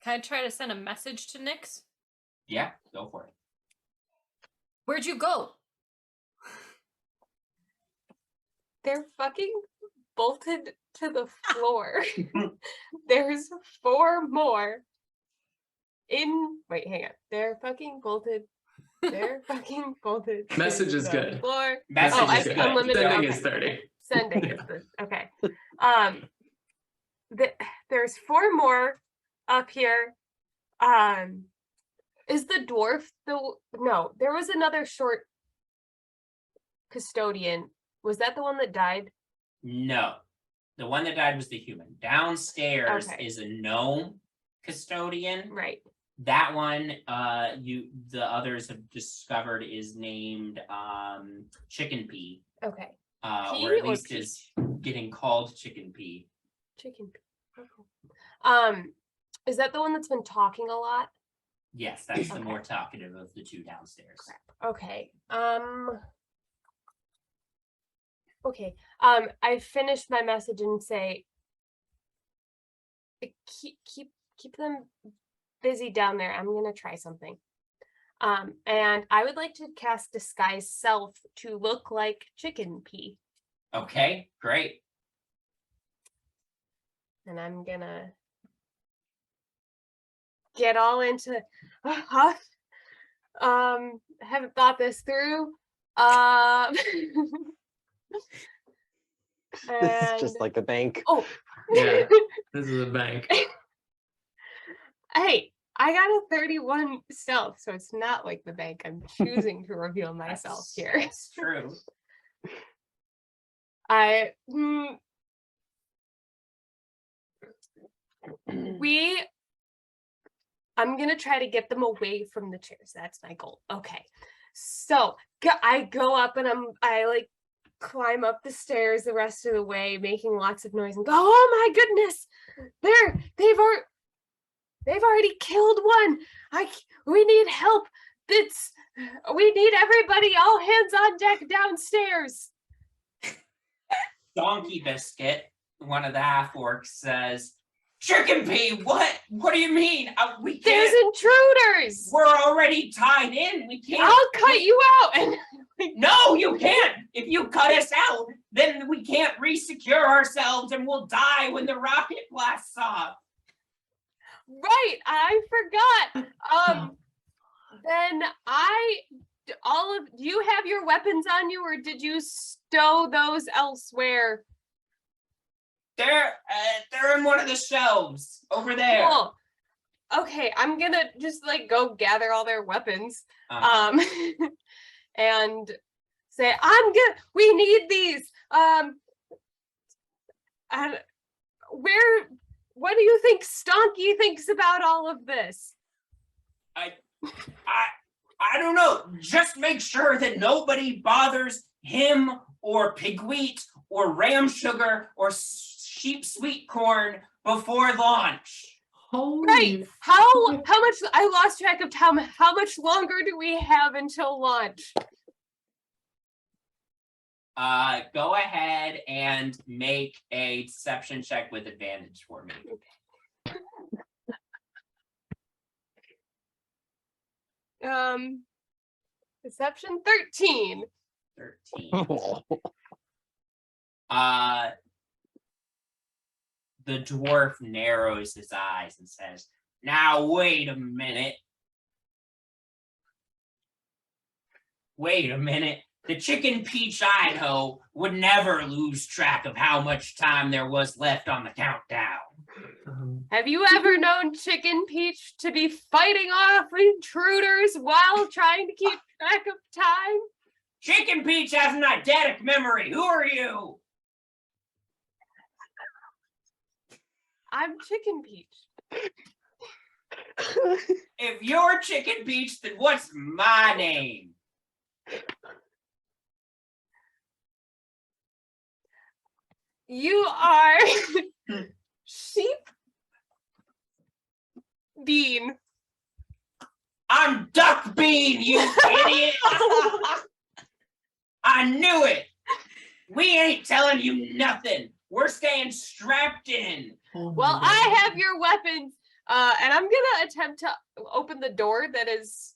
Can I try to send a message to Nyx? Yeah, go for it. Where'd you go? They're fucking bolted to the floor. There's 4 more wait, hang on. They're fucking bolted. They're fucking bolted. to Message is the good. Floor. Message Oh, I is see. good. Unlimited. Sending Okay. is 30. Sending is the okay. There's 4 more up here. Is the dwarf no, there was another short custodian. Was that the one that died? No. The one that died was the human. Downstairs Okay. is a gnome custodian. Right. That one, the others have discovered is named Chicken Pea. Okay. Or Pea at or least peach? is getting called Chicken Pea. Chicken. Okay. Is that the one that's been talking a lot? Yes, that's the Okay. more talkative of the 2 downstairs. Okay. Okay. I finished my message and say, keep them busy down there. I'm gonna try something. And I would like to cast disguise self to look like Chicken Pea, Okay, great. and I'm gonna get all into a huff. Haven't thought this through. This is just And- like the bank. Oh. Yeah. This is a bank. Hey, I got a 31 stealth, so it's not like the bank. I'm choosing to reveal myself here. That's true. I'm gonna try to get them away from the chairs. That's my goal. Okay. So I go up and I like climb up the stairs the rest of the way, making lots of noise and go, "Oh my goodness, they've already killed one. We need help. we need everybody, all hands on deck downstairs. Donkey Biscuit, one of the half orcs, says, Chicken Pea, what? What do you mean? We There's can't. intruders. We're already tied in. We can't. I'll cut you out. And No, you can't. If you cut us out, then we can't re-secure ourselves and we'll die when the rocket blasts off. right, I forgot. Then do you have your weapons on you, or did you stow those elsewhere? They're in one of the shelves over there. Cool. Okay, I'm gonna just like go gather all their weapons. And say, we need these. And what do you think Stonky thinks about all of this? I don't know. Just make sure that nobody bothers him or pigwheat or ram sugar or sheep sweet corn before launch. Holy Right. How much, I lost track of time. How much longer do we have until launch? Go ahead and make a deception check with advantage for me. Deception 13. 13. The dwarf narrows his eyes and says, now wait a minute. Wait a minute. The Chicken Peach Idaho would never lose track of how much time there was left on the countdown. Have you ever known Chicken Peach to be fighting off intruders while trying to keep track of time? Chicken Peach has an eidetic memory. Who are you? I'm Chicken Peach. If you're Chicken Peach, then what's my name? You are Sheep Bean. I'm Duck Bean, you idiot! I knew it! We ain't telling you nothing. We're staying strapped in. Well, I have your weapons, and I'm gonna attempt to open the door that is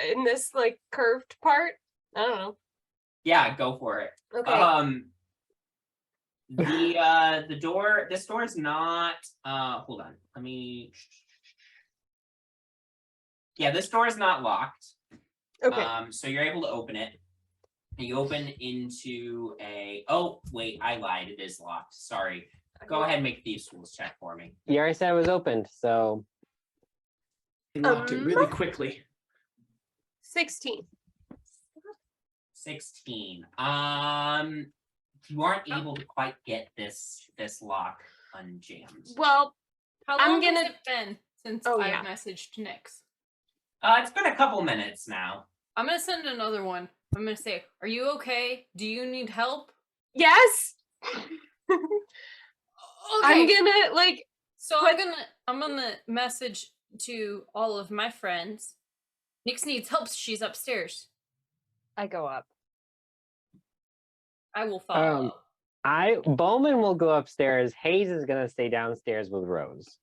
in this like curved part. I don't know. Yeah, go for it. Okay. The door, this door is not, hold on, let me, yeah, this door is not locked. Okay. So you're able to open it. You open into oh, wait, I lied, it is locked, sorry. Go ahead and make a Thieves' Tools check for me. You already said it was opened, so He locked it really quickly. 16. 16. You aren't able to quite get this lock unjammed. Well, How I'm long gonna- has it been since Oh, I yeah. messaged Nyx? It's been a couple minutes now. I'm gonna send another one. I'm gonna say, "Are you okay? Do you need help?" yes. Okay. I'm gonna like. So I'm gonna message to all of my friends. Nyx needs help. She's upstairs. I go up. I will follow. Bowmin will go upstairs. Hayes is gonna stay downstairs with Rose.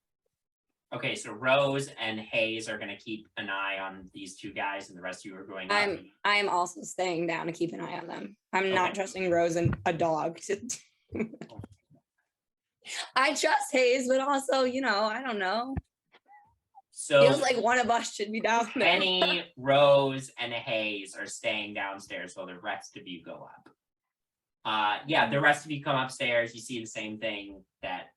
Okay, so Rose and Hayes are going to keep an eye on these two guys, and the rest of you are going up. I am also staying down to keep an eye on them. I'm not Okay. trusting Rose and a dog to. I trust Hayes, but also, I don't know. So Feels like one of us should be down there. Penny, Rose, and Hayes are staying downstairs while the rest of you go up. Yeah, the rest of you come upstairs. You see the same thing that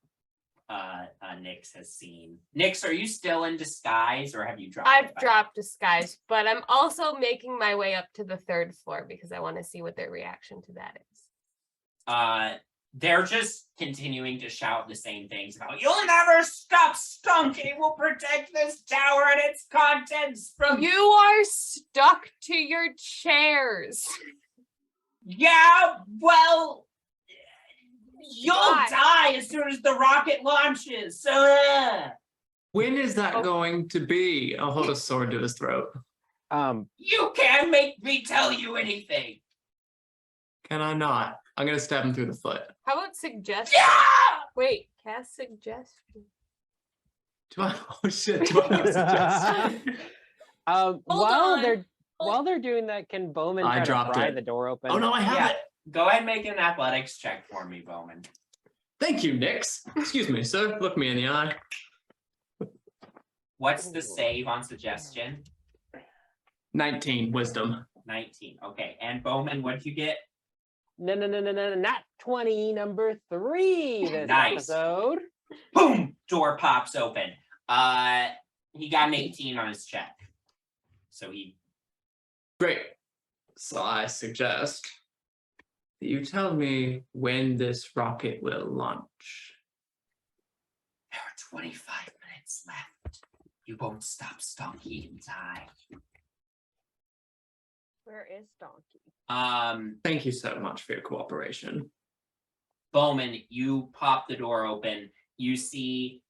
Nyx has seen. Nyx, are you still in disguise, or have you dropped? I've it back? dropped disguise, but I'm also making my way up to the 3rd floor because I want to see what their reaction to that is. They're just continuing to shout the same things about "You'll never stop Stunky. We'll protect this tower and its contents from You are stuck to your chairs. Yeah, well, you'll Why? die as soon as the rocket launches. When is that Oh. going to be? I'll hold a sword to his throat. You can't make me tell you anything. Can I not? I'm gonna stab him through the foot. How about suggest? Yeah! Wait, cast suggestion. Do I? Oh shit! Do I have a suggestion? on. While they're doing that, can Bowman I try to dropped pry it. the door open? Oh no, I have Yeah. it. Go ahead and make an athletics check for me, Bowman. Thank you, Nyx. Excuse me, sir. Look me in the eye. What's the save on suggestion? 19 wisdom. 19. Okay. And Bowman, what'd you get? No, not 20, number 3 this Nice. episode. Boom! Door pops open. He got an 18 on his check. So he Great. So I suggest that you tell me when this rocket will launch. There are 25 minutes left. You won't stop Stonky in time. Where is Donkey? Thank you so much for your cooperation. Bowman, you pop the door open. You see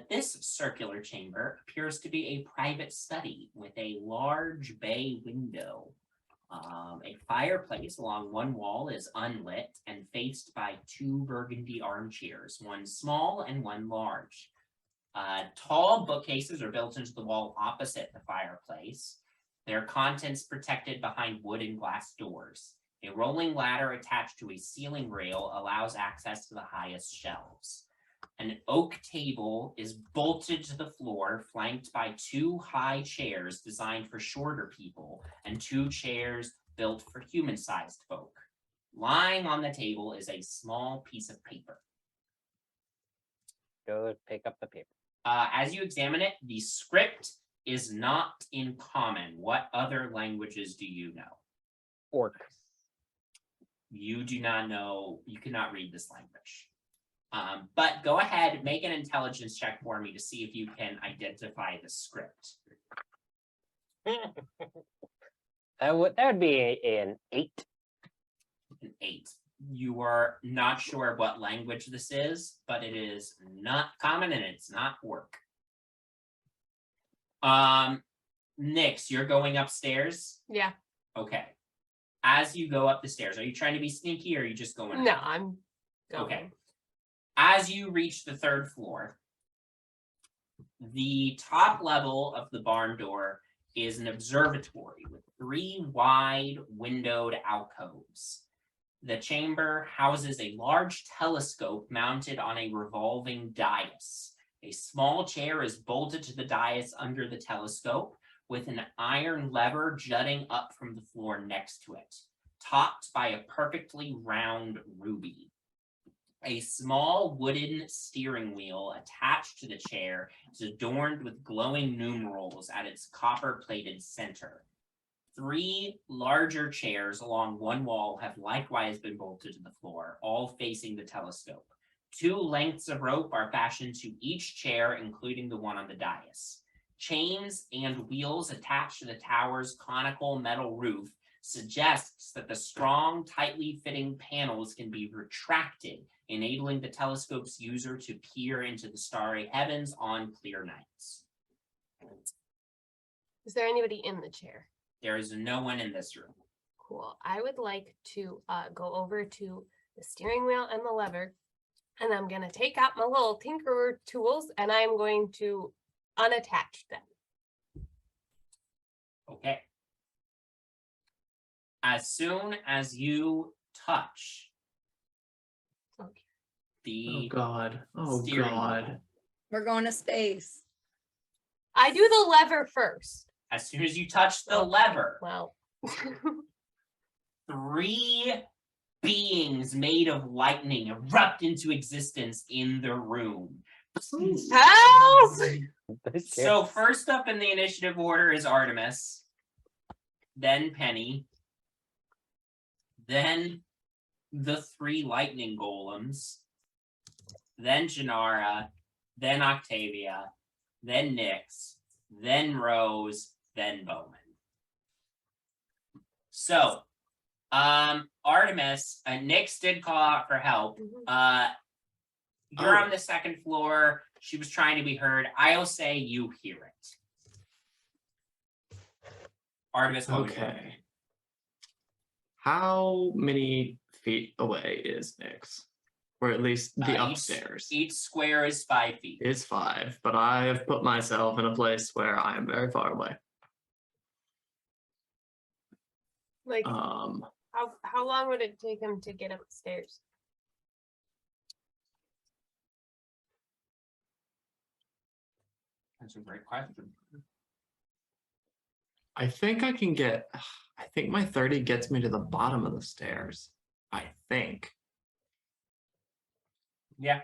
this circular chamber appears to be a private study with a large bay window. A fireplace along one wall is unlit and faced by 2 burgundy armchairs, one small and one large. Tall bookcases are built into the wall opposite the fireplace. Their contents protected behind wood and glass doors. A rolling ladder attached to a ceiling rail allows access to the highest shelves. An oak table is bolted to the floor, flanked by 2 high chairs designed for shorter people and 2 chairs built for human-sized folk. Lying on the table is a small piece of paper. Go pick up the paper. As you examine it, the script is not in common. What other languages do you know? Orc. You do not know, you cannot read this language. But go ahead, make an intelligence check for me to see if you can identify the script. That would be an 8. An 8. You are not sure what language this is, but it is not common and it's not work. Nyx, you're going upstairs? Yeah. Okay. As you go up the stairs, are you trying to be sneaky or are you just going No, up? I'm going. Okay. As you reach the 3rd floor, the top level of the barn door is an observatory with 3 wide windowed alcoves. The chamber houses a large telescope mounted on a revolving dais. A small chair is bolted to the dais under the telescope, with an iron lever jutting up from the floor next to it, topped by a perfectly round ruby. A small wooden steering wheel attached to the chair is adorned with glowing numerals at its copper-plated center. 3 larger chairs along one wall have likewise been bolted to the floor, all facing the telescope. 2 lengths of rope are fashioned to each chair, including the one on the dais. Chains and wheels attached to the tower's conical metal roof suggests that the strong, tightly fitting panels can be retracted, enabling the telescope's user to peer into the starry heavens on clear nights. Is there anybody in the chair? There is no one in this room. Cool. I would like to go over to the steering wheel and the lever, and I'm going to take out my little tinkerer tools and I'm going to unattach them. Okay. As soon as you touch Okay. Oh the God. Oh steering God. wheel, We're going to space. I do the lever first. as soon as you touch the lever, Well, 3 beings made of lightning erupt into existence in the room. help! So first up in the initiative order is Artemis, then Penny, then the 3 lightning golems, then Jinarra, then Octavia, then Nyx, then Rose, then Bowmin. So, Artemis, Nyx did call out for help. You're on the 2nd floor. She was trying to be heard. I'll say you hear it. Artemis, what was your- Okay. How many feet away is Nyx? Or at least the upstairs. Each square is 5 feet. It's 5, but I have put myself in a place where I am very far away. Like, Um, how long would it take him to get upstairs? That's a great question. I think I can get. I think my 30 gets me to the bottom of the stairs. I think. Yeah.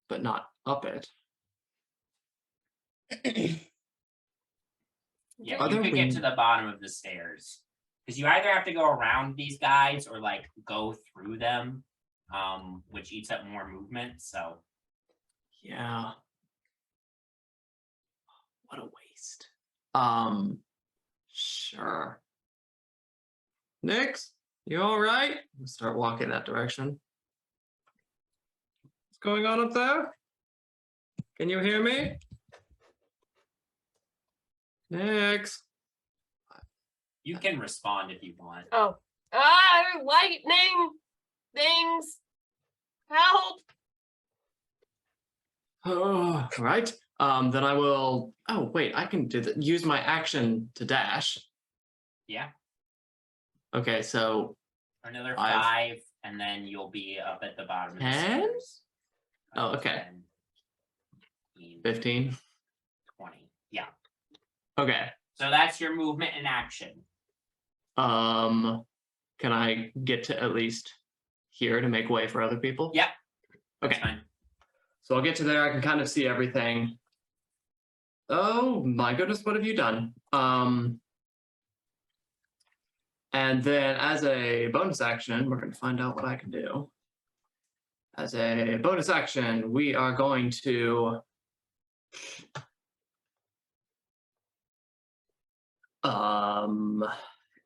But not up it. Yeah, Are you there could get to wing- the bottom of the stairs. Because you either have to go around these guys or like go through them, which eats up more movement. So Yeah. What a waste. Sure. Nyx, you all right? Start walking that direction. What's going on up there? Can you hear me? Nyx. you can respond if you want. Oh, lightning things. Help! Oh, right. Then I will. Oh, wait, I can do that. Use my action to dash. Yeah, Okay, so another I've- 5, and then you'll be up at the bottom of the 10? stairs. Oh, okay. 10, 15. 20. Yeah. Okay. So that's your movement and action. Can I get to at least here to make way for other people? Yeah. Okay. That's fine. So I'll get to there. I can kind of see everything. Oh my goodness, what have you done? And then as a bonus action, we're going to find out what I can do. As a bonus action, we are going to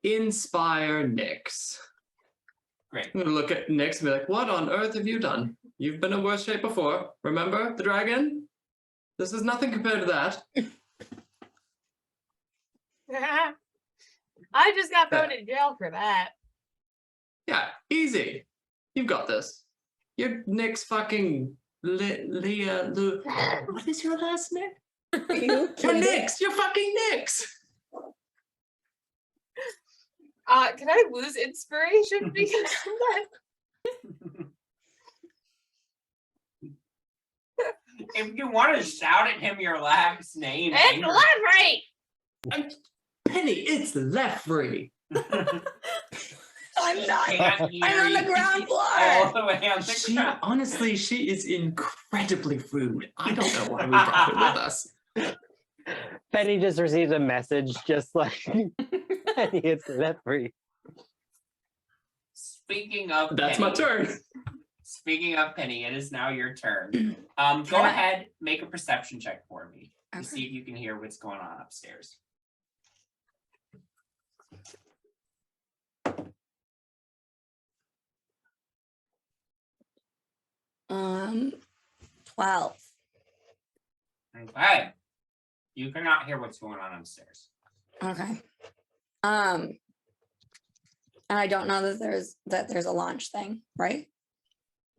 inspire Nyx. Great. I'm gonna look at Nyx and be like, what on earth have you done? You've been in worse shape before. Remember the dragon? This is nothing compared to that. I just got thrown in jail for that. Yeah, easy. You've got this. You're Nyx fucking Leah. What is your last name? You're Nyx. You're fucking Nyx. Can I lose inspiration because of that? If you want to shout at him your last name, It's Leffery! Penny, it's Leffery. I'm not. Can't hear I'm on the you. ground All floor. the way on the ground. Honestly, she is incredibly rude. I don't know why we brought her with us. Penny just received a message just like Penny, it's Leffery. Speaking of That's Penny, my turn. Speaking of Penny, it is now your turn. Go ahead, make a perception check for me to Okay. see if you can hear what's going on upstairs. Um, 12. Okay. You cannot hear what's going on upstairs. Okay. And I don't know that there's a launch thing, right?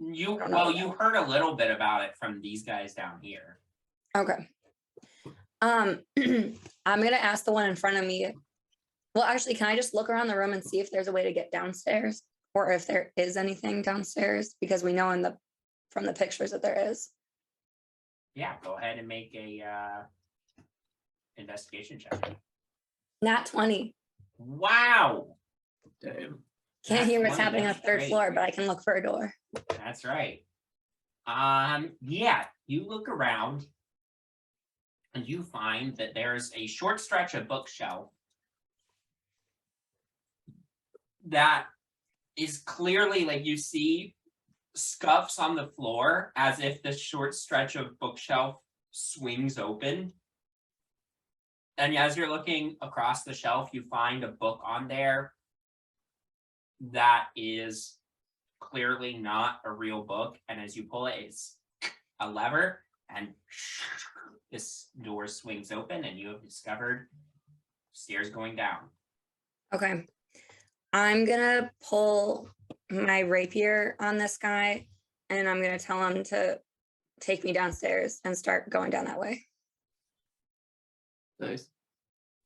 You don't know well, that. you heard a little bit about it from these guys down here. Okay. I'm gonna ask the one in front of me. Well, actually, can I just look around the room and see if there's a way to get downstairs, or if there is anything downstairs? Because we know from the pictures that there is. Yeah, go ahead and make a investigation check. Nat 20. Wow, Damn. Can't Nat hear what's 20, happening on that's the third great. floor, but I can look for a door. that's right. Yeah, you look around and you find that there's a short stretch of bookshelf that is clearly, like, you see scuffs on the floor as if the short stretch of bookshelf swings open. And as you're looking across the shelf, you find a book on there that is clearly not a real book. And as you pull it, it's a lever, and this door swings open, and you have discovered Stairs going down. Okay. I'm gonna pull my rapier on this guy and I'm gonna tell him to take me downstairs and start going down that way. Nice.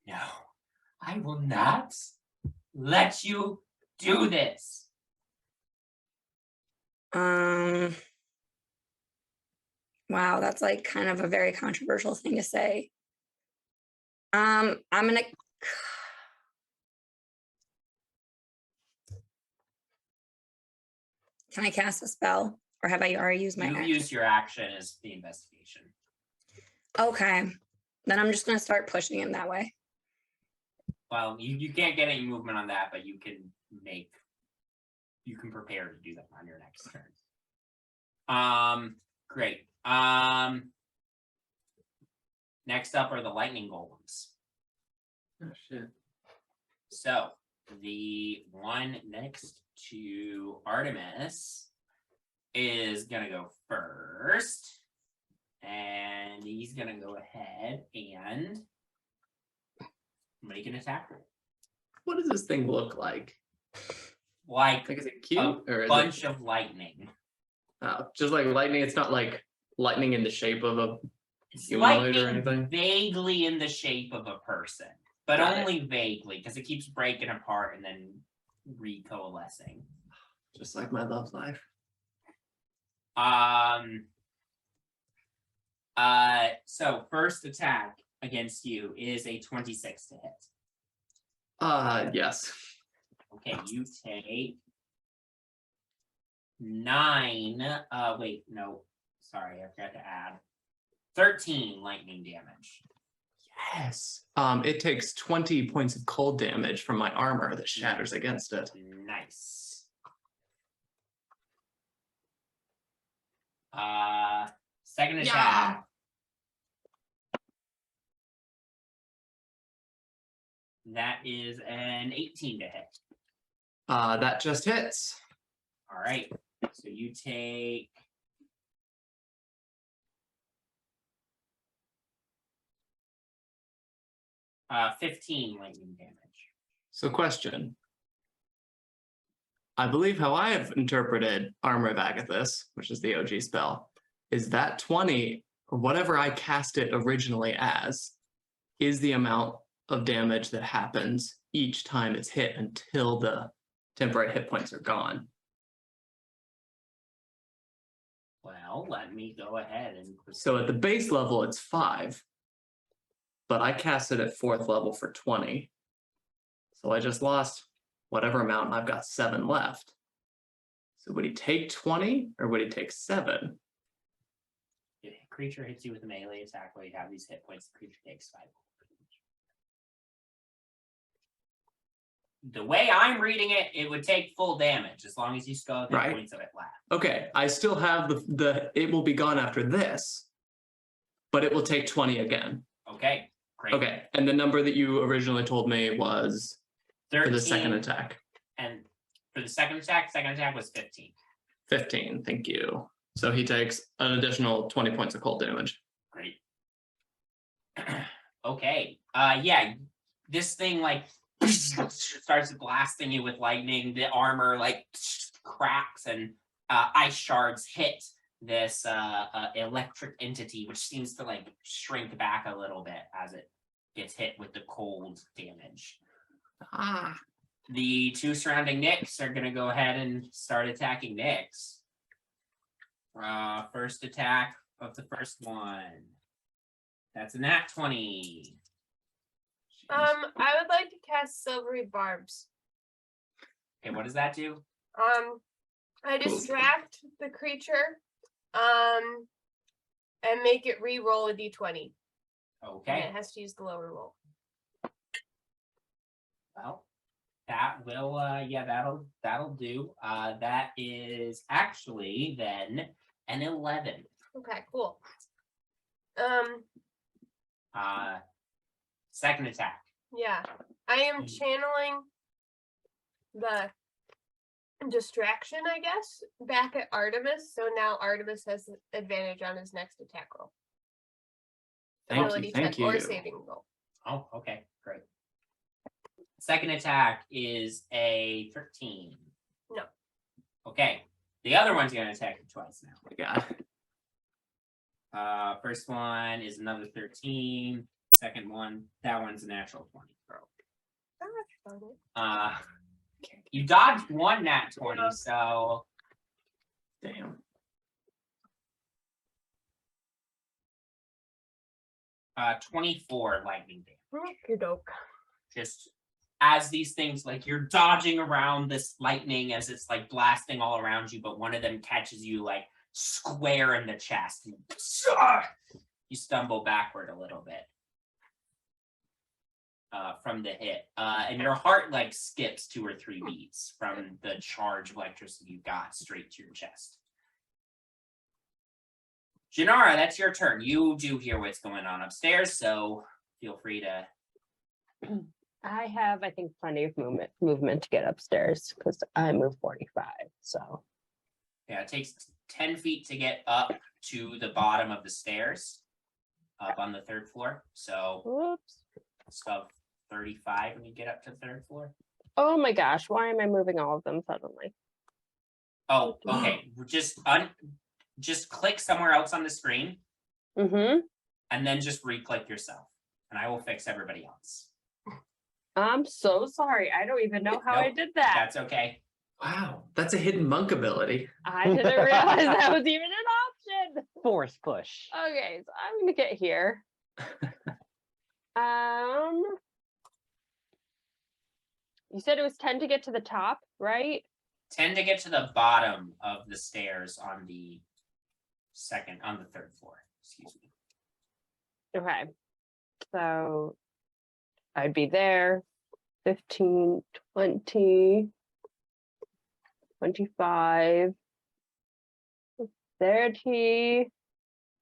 No, I will not let you do this. Wow, that's like kind of a very controversial thing to say. I'm gonna Can I cast a spell? Or have I already used my You action? use your action as the investigation. Okay. Then I'm just gonna start pushing him that way. Well, you can't get any movement on that, but you can prepare to do that on your next turn. Great. Next up are the lightning golems. Oh shit. So the one next to Artemis is gonna go first. And he's gonna go ahead and make an attack roll. What does this thing look like? Like Like, is it cute a or is bunch it of lightning. just like lightning? It's not like lightning in the shape of a It's humanoid or lightning anything? vaguely in the shape of a person, but Got it. only vaguely because it keeps breaking apart and then recoalescing. Just like my love life. So first attack against you is a 26 to hit. Yes. Okay, you take 9. Wait, no, sorry, I forgot to add 13 lightning damage. Yes. It takes 20 points of cold damage from my armor that shatters against it. Nice. Second attack. That is an 18 to hit. That just hits. All right. So you take 15 lightning damage. So question. I believe how I have interpreted Armor of Agathis, which is the OG spell, is that 20, or whatever I cast it originally as, is the amount of damage that happens each time it's hit until the temporary hit points are gone. Well, let me go ahead and So at the base level, it's 5, but I cast it at 4th level for 20. So I just lost whatever amount, and I've got 7 left. So would he take 20 or would he take 7? if a creature hits you with a melee attack while you have these hit points, the creature takes 5. The way I'm reading it, it would take full damage as long as you still have hit Right. points of it left. Okay, I still have the it will be gone after this, but it will take 20 again. Okay, great. Okay, and the number that you originally told me was 13, for the second attack. and for the second attack was 15. 15, thank you. So he takes an additional 20 points of cold damage. Great. Okay. Yeah, this thing like starts blasting you with lightning. The armor like cracks and ice shards hit this electric entity, which seems to like shrink back a little bit as it gets hit with the cold damage. The 2 surrounding Nyx are gonna go ahead and start attacking Nyx. First attack of the first one. That's a nat 20. I would like to cast Silvery Barbs. Okay, what does that do? I distract the creature, and make it re-roll a d20. And Okay, it has to use the lower roll. well, that will, yeah, that'll do. That is actually then an 11. Okay, cool. Second attack. Yeah, I am channeling the distraction, I guess, back at Artemis. So now Artemis has advantage on his next attack roll. Thank Ability you, thank check or you. saving roll. Oh, okay, great. Second attack is a 13. No. Okay. The other one's gonna attack you twice now. Oh my God. First one is another 13. Second one, that one's a natural 20. You dodged one nat 20, so Damn. 24 lightning damage. Okey-doke. Just as these things, like you're dodging around this lightning as it's like blasting all around you, but one of them catches you like square in the chest. And you stumble backward a little bit from the hit. And your heart like skips 2 or 3 beats from the charge of electricity you got straight to your chest. Jinarra, that's your turn. You do hear what's going on upstairs, so feel free to. I have, I think, plenty of movement to get upstairs because I move 45. So Yeah, it takes 10 feet to get up to the bottom of the stairs, up on the 3rd floor. So whoops. it's about 35 when you get up to the 3rd floor. Oh my gosh, why am I moving all of them suddenly? Oh, okay. Just click somewhere else on the screen Mm-hmm. and then just re-click yourself, and I will fix everybody else. I'm so sorry. I don't even know how I Nope, did that. That's okay. Wow, that's a hidden monk ability. I didn't realize that was even an option. Force push. Okay, so I'm gonna get here. You said it was 10 to get to the top, right? 10 to get to the bottom of the stairs on the 3rd floor. Excuse me. Okay. So I'd be there. 15, 20, 25, 30,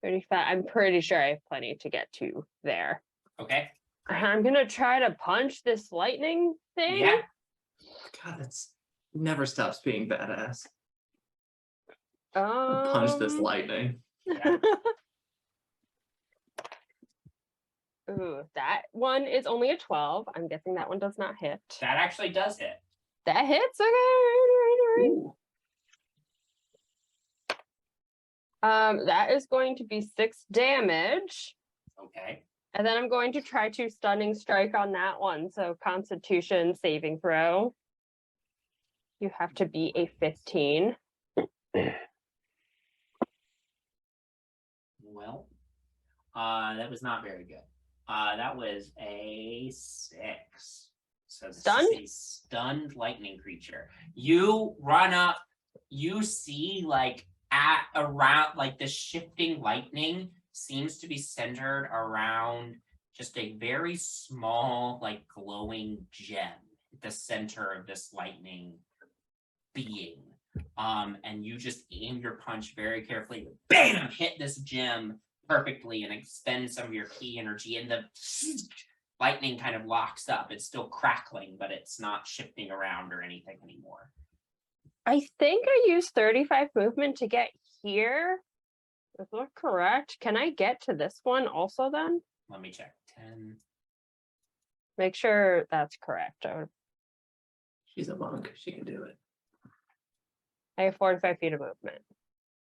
35. I'm pretty sure I have plenty to get to there. Okay. Great. I'm gonna try to punch this lightning thing. Yeah. God, that's never stops being badass. Punch this lightning. Yeah. Ooh, that one is only a 12. I'm guessing that one does not hit. That actually does hit. That hits. Okay. All right. That is going to be 6 damage. Okay. And then I'm going to try to stunning strike on that one. So Constitution saving throw. You have to be a 15. Well, that was not very good. That was a 6. So this Stunned? is a stunned lightning creature. You run up, you see like at around like the shifting lightning seems to be centered around just a very small, like glowing gem at the center of this lightning being. And you just aim your punch very carefully, bam, hit this gem perfectly and expend some of your key energy, and the lightning kind of locks up. It's still crackling, but it's not shifting around or anything anymore. I think I used 35 movement to get here. Is that correct? Can I get to this one also then? Let me check. 10. Make sure that's correct. She's a monk. She can do it. I have 45 feet of movement.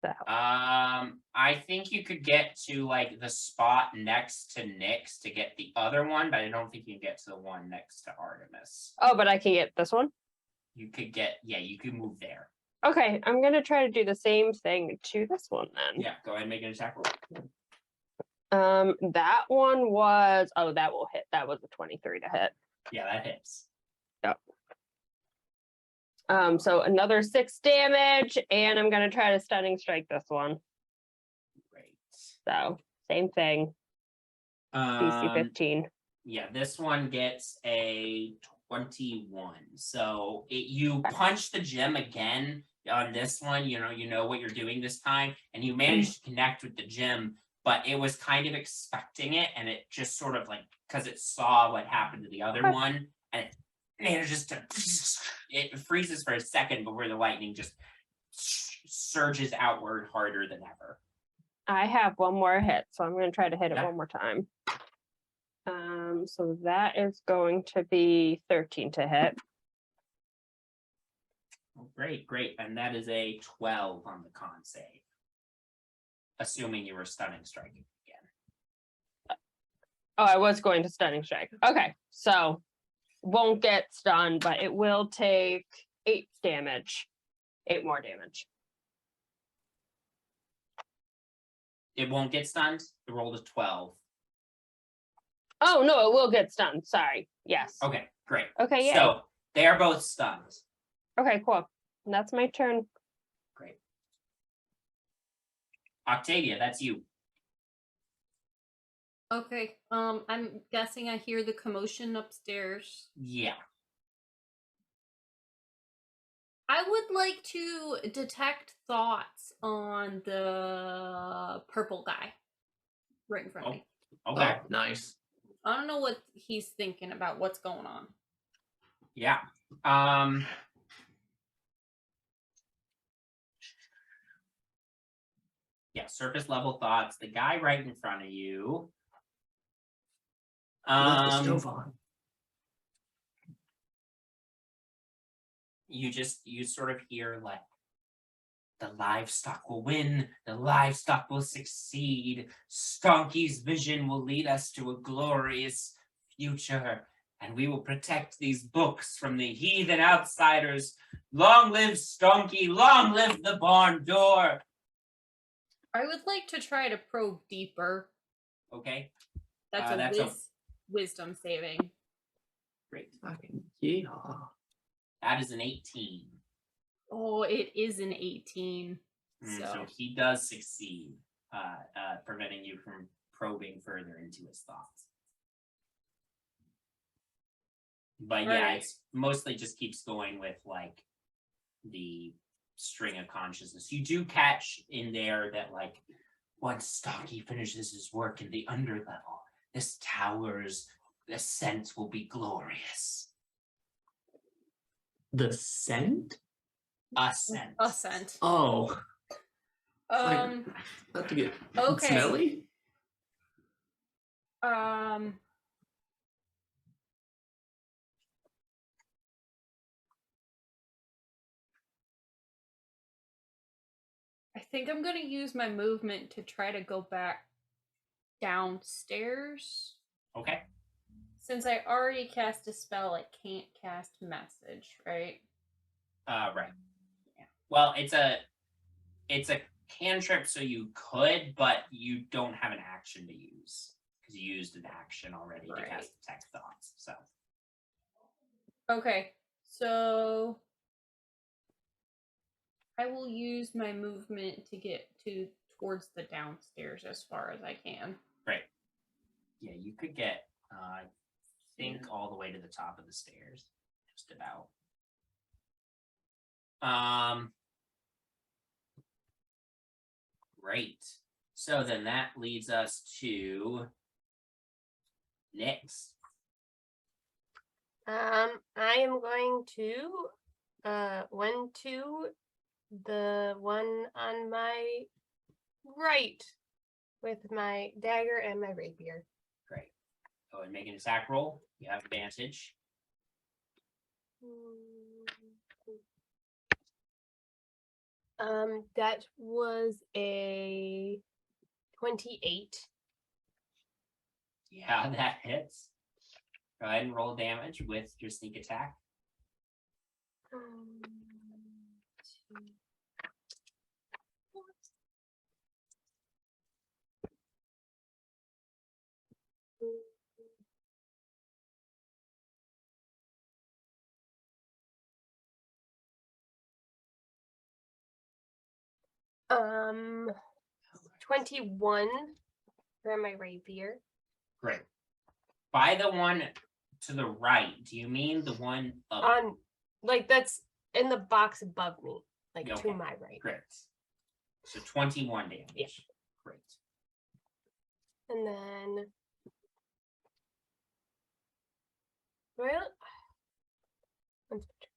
That helps. I think you could get to like the spot next to Nyx to get the other one, but I don't think you can get to the one next to Artemis. Oh, but I can get this one? You could get, yeah, you could move there. Okay, I'm gonna try to do the same thing to this one then. Yeah, go ahead and make an attack roll. That one was, oh, that will hit. That was a 23 to hit. Yeah, that hits. So another 6 damage, and I'm gonna try to stunning strike this one. Great. So same thing, DC 15. Yeah, this one gets a 21. So you punch the gem again on this one. You know what you're doing this time, and you manage to connect with the gem, but it was kind of expecting it, and it just sort of like, because it saw what happened to the other one, and it manages to, it freezes for a second, but where the lightning just surges outward harder than ever. I have one more hit, so I'm gonna try to hit it Yeah. one more time. So that is going to be 13 to hit. Oh, great, great. And that is a 12 on the con save. Assuming you were stunning striking again. Oh, I was going to stunning strike. Okay, so won't get stunned, but it will take 8 damage. 8 more damage. It won't get stunned. It rolled a 12. Oh no, it will get stunned. Sorry. Yes. Okay, great. Okay, yeah. So they are both stunned. Okay, cool. That's my turn. Great. Octavia, that's you. Okay. I'm guessing I hear the commotion upstairs. Yeah. I would like to detect thoughts on the purple guy right in front of me. Okay. Oh, nice. I don't know what he's thinking about what's going on. Yeah. Yeah, surface level thoughts. The guy right in front of you. Left the stove on. You sort of hear like, the livestock will win, the livestock will succeed, Stonky's vision will lead us to a glorious future, and we will protect these books from the heathen outsiders. Long live Stonky, long live the barn door. I would like to try to probe deeper. Okay, That's a wisdom saving. great. Fucking yeah. That is an 18. Oh, it is an 18. So he does succeed, preventing you from probing further into his thoughts. But yeah, Right. it's mostly just keeps going with like the string of consciousness. You do catch in there that like once Stonky finishes his work in the underlevel, this tower's ascent will be glorious. The scent? Ascent. Ascent. Oh. Like, not to get Okay. smelly? I think I'm going to use my movement to try to go back downstairs. Okay. Since I already cast a spell, I can't cast message, right? Right. Yeah. Well, it's a cantrip, so you could, but you don't have an action to use because you used an action already to cast detect thoughts. So. Okay, so I will use my movement to get towards the downstairs as far as I can. Right. Yeah, you could get, I think, all the way to the top of the stairs, just about. Great. So then that leads us to Nyx. I am going to went to the one on my right with my dagger and my rapier. Great. Go ahead and make an attack roll. You have advantage. That was a 28. Yeah, that hits. Go ahead and roll damage with your sneak attack. Um, 21 for my rapier. Great. By the one to the right, do you mean the one up? On, like, that's in the box above me, like Okay. to my right. Great. So 21 damage. Yeah. Great. And then, well,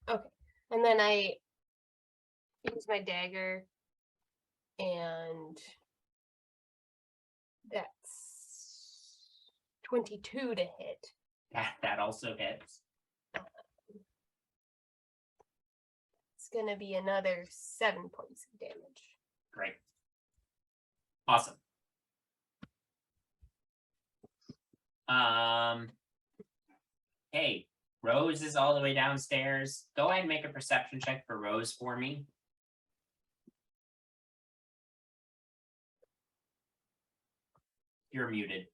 okay. And then I use my dagger, and that's 22 to hit. That also hits. It's gonna be another 7 points of damage. Great. Awesome. Hey, Rose is all the way downstairs. Go ahead and make a perception check for Rose for me. You're muted.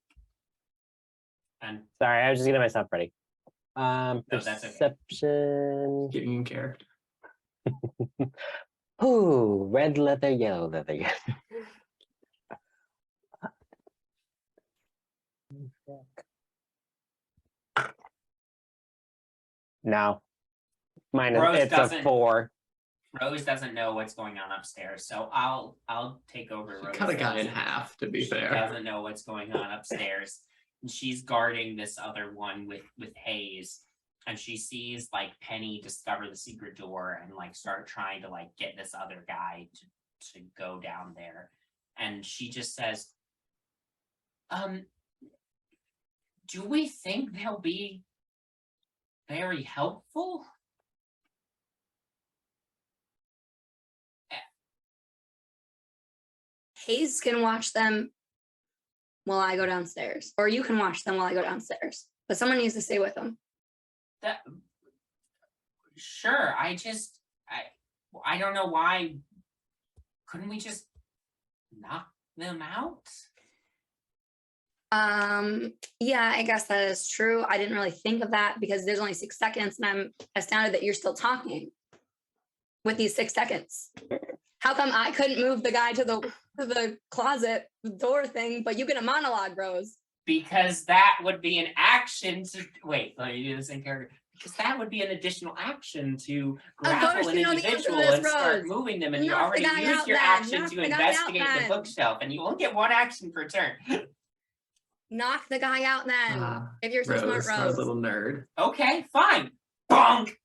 And Sorry, I was just getting myself ready. No, that's okay. Perception. Getting in character. Ooh, red leather, yellow leather. Yeah. No. Mine is Rose it's a doesn't- 4. Rose doesn't know what's going on upstairs, so I'll take over. She Rose cut a guy in since half, to be she fair. doesn't know what's going on upstairs, and she's guarding this other one with Hayes, and she sees like Penny discover the secret door and like start trying to like get this other guy to go down there, and she just says, do we think they'll be very helpful? Hayes can watch them while I go downstairs, or you can watch them while I go downstairs. But someone needs to stay with them. That sure. I don't know why. Couldn't we just knock them out? Yeah, I guess that is true. I didn't really think of that because there's only 6 seconds, and I'm astounded that you're still talking with these 6 seconds. How come I couldn't move the guy to the closet door thing, but you get a monologue, Rose? Because that would be an action to wait. Let me do this in character. Because that would be an additional action to grapple an you know the answer to individual this, and start Rose. moving them, and you Knock the already guy used out your then. action Knock to the guy out investigate the then. bookshelf, and you only get 1 action per turn. Knock the guy out then. If you're so Rose, smart, our Rose. little nerd. Okay, fine. Bonk.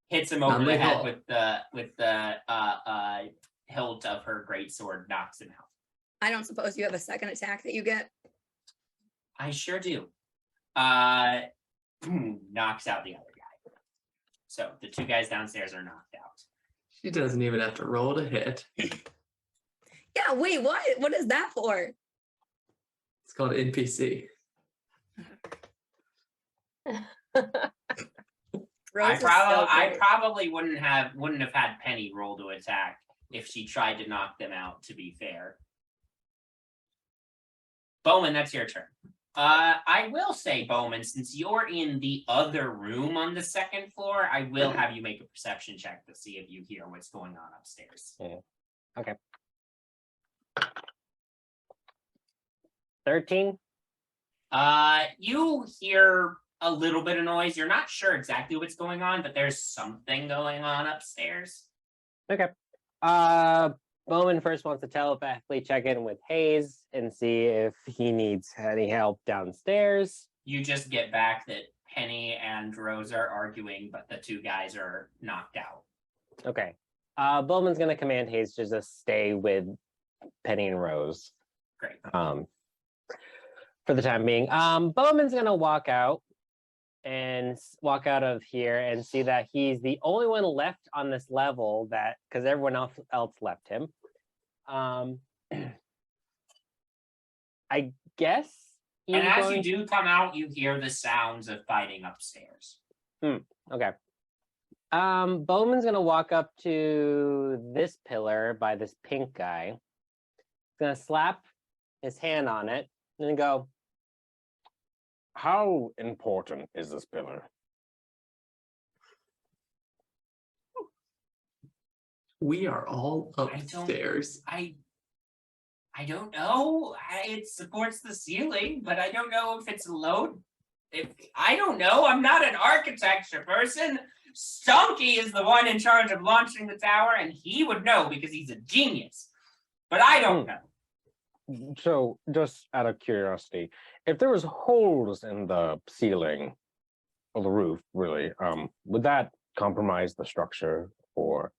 Hits him over the Nunley head Hall. with the hilt of her greatsword, knocks him out. I don't suppose you have a second attack that you get. I sure do. Knocks out the other guy. So the 2 guys downstairs are knocked out. She doesn't even have to roll to hit. Yeah, wait, what? What is that for? It's called NPC. Rose is so I great. probably wouldn't have had Penny roll to attack if she tried to knock them out, to be fair. Bowmin, that's your turn. I will say, Bowmin, since you're in the other room on the 2nd floor, I will have you make a perception check to see if you hear what's going on upstairs. 13. You hear a little bit of noise. You're not sure exactly what's going on, but there's something going on upstairs. Okay. Bowmin first wants to telepathically check in with Hayes and see if he needs any help downstairs. You just get back that Penny and Rose are arguing, but the 2 guys are knocked out. Okay. Bowman's gonna command Hayes to just stay with Penny and Rose. Great. For the time being. Bowman's gonna walk out walk out of here and see that he's the only one left on this level that because everyone else left him. I guess. And as you do come out, you hear the sounds of fighting upstairs. Okay. Bowman's gonna walk up to this pillar by this pink guy. He's gonna slap his hand on it and then go, How important is this pillar? We are all don't- upstairs. I don't know. It supports the ceiling, but I don't know if it's a load. I don't know. I'm not an architecture person. Stunky is the one in charge of launching the tower, and he would know because he's a genius. But I don't know. So, just out of curiosity, if there was holes in the ceiling or the roof, really, would that compromise the structure for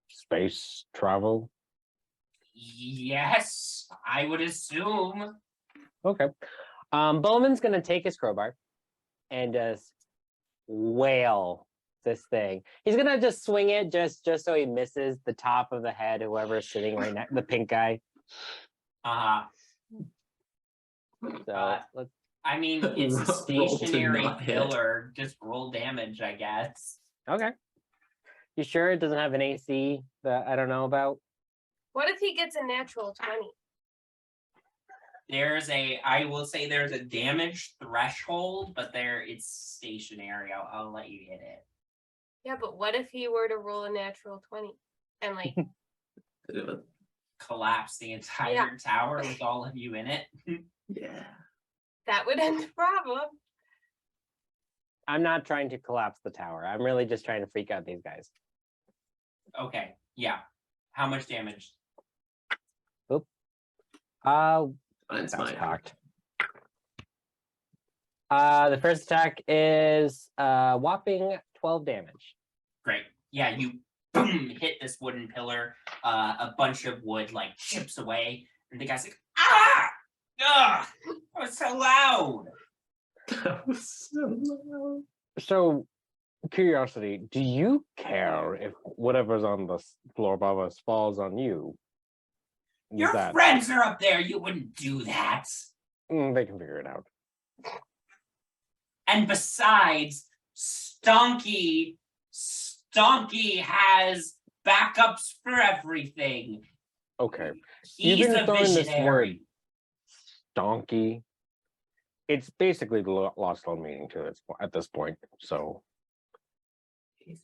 space travel? Yes, I would assume. Okay. Bowman's gonna take his crowbar and just wail this thing. He's gonna just swing it just so he misses the top of the head of whoever's sitting right next, the pink guy. So let's. I mean, it's a Roll to stationary not hit. pillar. Just roll damage, I guess. Okay. You sure it doesn't have an AC that I don't know about? What if he gets a natural 20? I will say there's a damage threshold, but it's stationary. I'll let you hit it. Yeah, but what if he were to roll a natural 20 and like Collapse the entire Yeah. tower with all of you in it. Yeah. that would end the problem? I'm not trying to collapse the tower. I'm really just trying to freak out these guys. Okay, yeah. How much damage? Mine's That's mine. cocked. The first attack is whopping 12 damage. Great. Yeah, you boom hit this wooden pillar. A bunch of wood like chips away, and the guy's like, ah! Ugh! That was so loud. That was so loud. So, curiosity, do you care if whatever's on the floor above us falls on you? Is Your that- friends are up there. You wouldn't do that. They can figure it out. And besides, Stonky has backups for everything. Okay. He's You've been a throwing this visionary. Donkey. It's basically the lost all meaning to it at this point. So,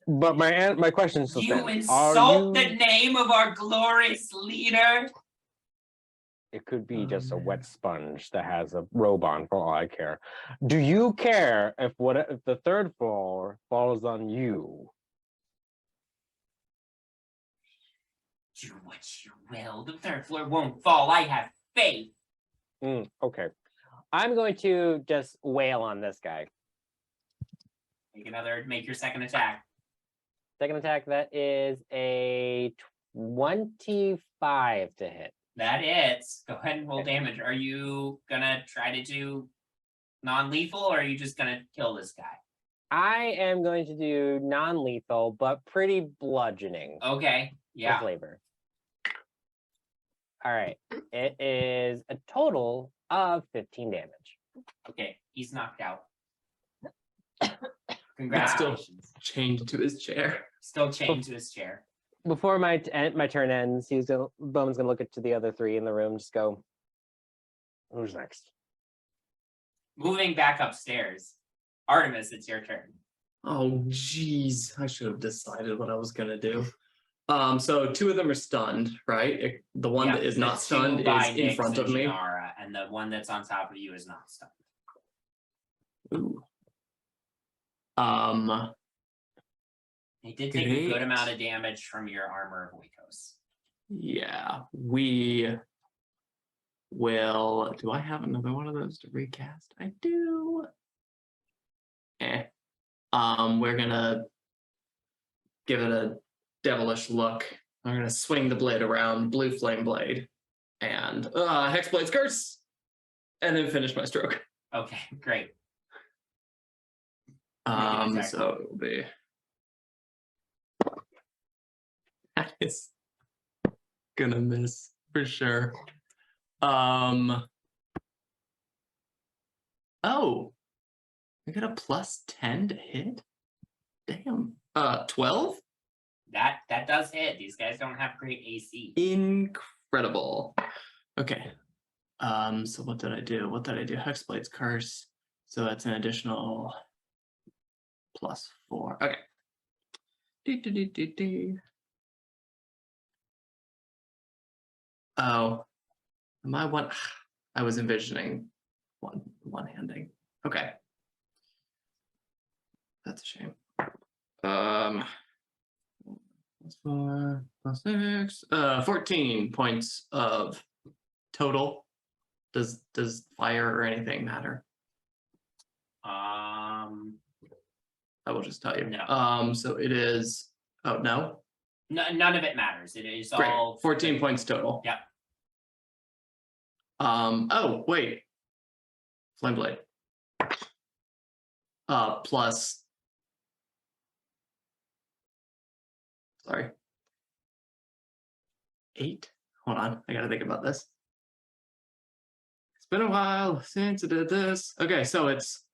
but my question still You stands. insult the name of our glorious leader. It could be just a wet sponge that has a robe on, for all I care. Do you care if the third floor falls on you? Do what you will. The third floor won't fall. I have faith. Okay. I'm going to just wail on this guy. Make your second attack. Second attack, that is a 25 to hit. That hits. Go ahead and roll damage. Are you gonna try to do non-lethal, or are you just gonna kill this guy? I am going to do non-lethal, but pretty bludgeoning Okay. for Yeah. flavor. All right. It is a total of 15 damage. Okay. He's knocked out. Still Congratulations. chained to his chair. Still chained to his chair. Before my turn ends, Bowman's gonna look to the other three in the room, just go, Who's next? Moving back upstairs. Artemis, it's your turn. Oh, geez. I should have decided what I was going to do. So two of them are stunned, right? The one Yeah, that is the not stunned two by is in Nyx front and of me. Jinarra, and the one that's on top of you is not stunned. Ooh. He did take a good Great. amount of damage from your armor of Oikos. Yeah, we will. Do I have another one of those to recast? I do. We're gonna give it a devilish look. I'm gonna swing the blade around, blue flame blade, and Hexblade's curse, and then finish my stroke. Okay, great. attack. So it will be. That is gonna miss for sure. Oh, I got a +10 to hit. Damn. 12? That does hit. These guys don't have great AC. Incredible. Okay. So what did I do? Hexblade's curse. So that's an additional +4. Okay. Oh, am I one? I was envisioning one-handing. Okay. That's a shame. +4 +6. 14 points of total. Does fire or anything matter? I will just tell you. No. So it is. Oh no. No, none of it matters. It is Great. all 14 points total. Yep. Oh wait. Flame blade. Plus. Sorry. 8. Hold on, I gotta think about this. It's been a while since I did this. Okay, so it's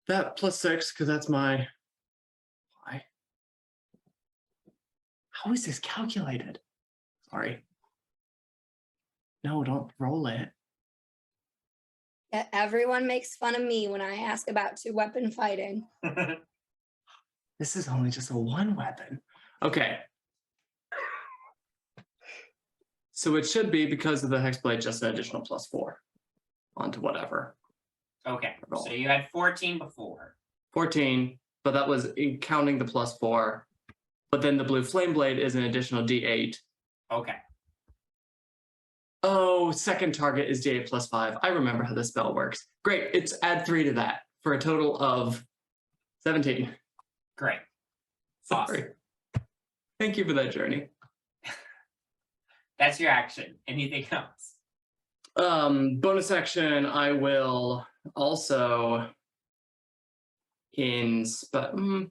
that plus 6 because that's my. Why? How is this calculated? Sorry. No, don't roll it. Yeah, everyone makes fun of me when I ask about 2-weapon fighting. This is only just a 1 weapon. Okay. So it should be, because of the hexblade, just an additional plus 4 onto whatever. Okay, Roll. so you had 14 before. 14, but that was in counting the plus 4. But then the blue flame blade is an additional d8. Okay. Oh, second target is d8 plus 5. I remember how this spell works. Great, it's add 3 to that for a total of 17. Great. Sorry. Thank you for that journey. That's your action. Anything else? Bonus action, I will also no,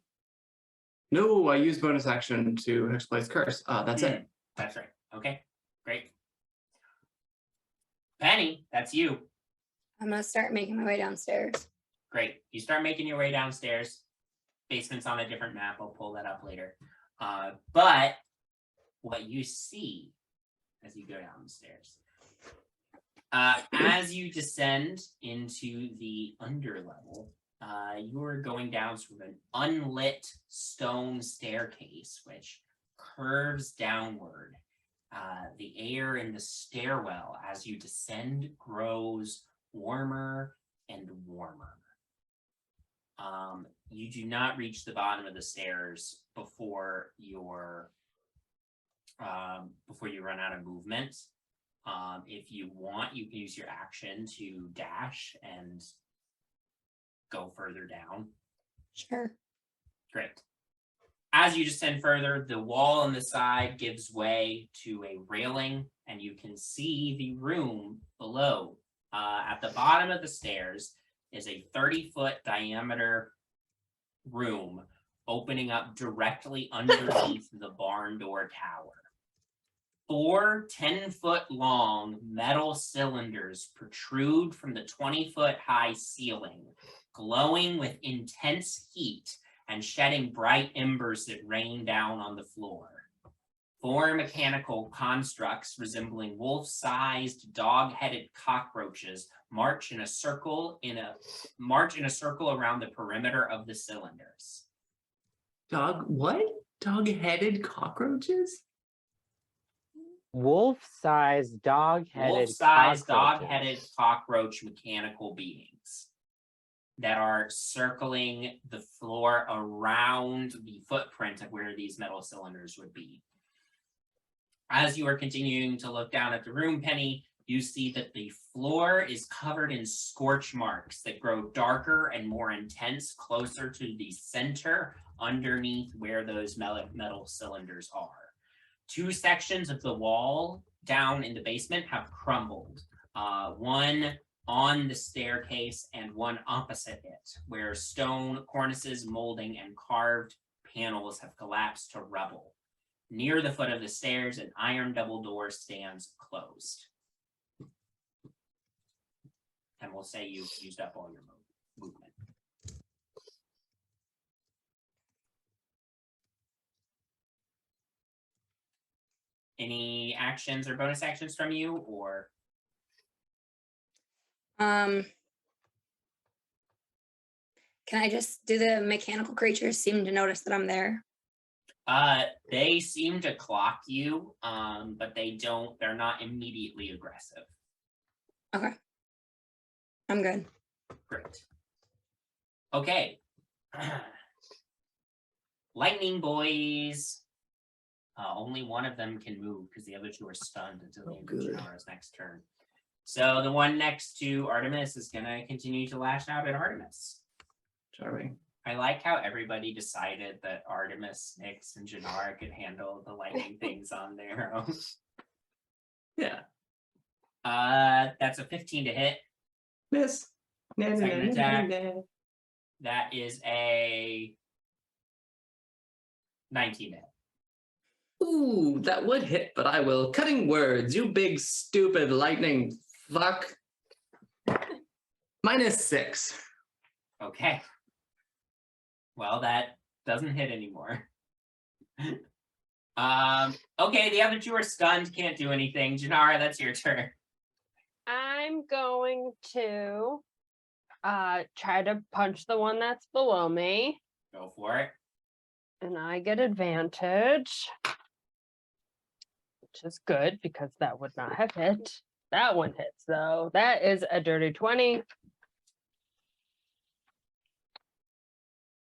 I use bonus action to Hexblade's Curse. That's it. That's right. Okay, great. Penny, that's you. I'm gonna start making my way downstairs. Great. You start making your way downstairs. Basement's on a different map. I'll pull that up later. But what you see as you go down the stairs, as you descend into the underlevel, you're going down sort of an unlit stone staircase, which curves downward. The air in the stairwell as you descend grows warmer and warmer. You do not reach the bottom of the stairs before you run out of movement. If you want, you can use your action to dash and go further down. Sure. Great. As you descend further, the wall on the side gives way to a railing, and you can see the room below. At the bottom of the stairs is a 30-foot diameter room opening up directly underneath the barn door tower. 4 10-foot long metal cylinders protrude from the 20-foot high ceiling, glowing with intense heat and shedding bright embers that rain down on the floor. 4 mechanical constructs resembling wolf-sized, dog-headed cockroaches march in a circle around the perimeter of the cylinders. What? Dog-headed cockroaches? Wolf-sized, dog-headed Wolf-sized, cockroaches. dog-headed cockroach mechanical beings that are circling the floor around the footprint of where these metal cylinders would be. As you are continuing to look down at the room, Penny, you see that the floor is covered in scorch marks that grow darker and more intense closer to the center underneath where those metal cylinders are. 2 sections of the wall down in the basement have crumbled. One on the staircase and one opposite it, where stone cornices, molding, and carved panels have collapsed to rubble. Near the foot of the stairs, an iron double door stands closed. And we'll say you've used up all your movement. Any actions or bonus actions from you, or? Can I just do the mechanical creatures seem to notice that I'm there? They seem to clock you, but they're not immediately aggressive. Okay. I'm good. Great. Okay. Lightning boys. Only one of them can move because the other 2 are stunned until the end of Jinarra's next turn. So the one next to Artemis is going to continue to lash out at Artemis. Charming. I like how everybody decided that Artemis, Nyx, and Jinarra could handle the lightning things on their own. Yeah. That's a 15 to hit. Miss. Second attack. That is a 19 hit. Ooh, that would hit, but I will. Cutting words, you big stupid lightning fuck. -6. Okay. Well, that doesn't hit anymore. Okay, the other two are stunned, can't do anything. Jinarra, that's your turn. I'm going to try to punch the one that's below me, Go for it. and I get advantage, which is good because that would not have hit. That one hits though. That is a dirty 20.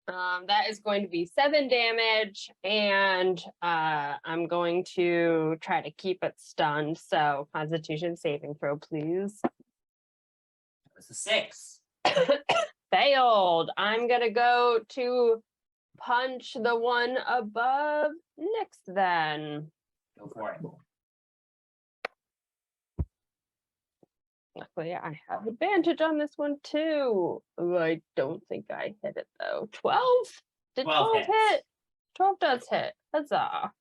That is going to be 7 damage, and I'm going to try to keep it stunned. So Constitution saving throw, please. That was a 6. Failed. I'm gonna go to punch the one above next then. Go for it. Luckily, I have advantage on this one too. Ooh, I don't think I hit it though. 12? Did 12 12 hits. hit? 12 does hit. Huzzah.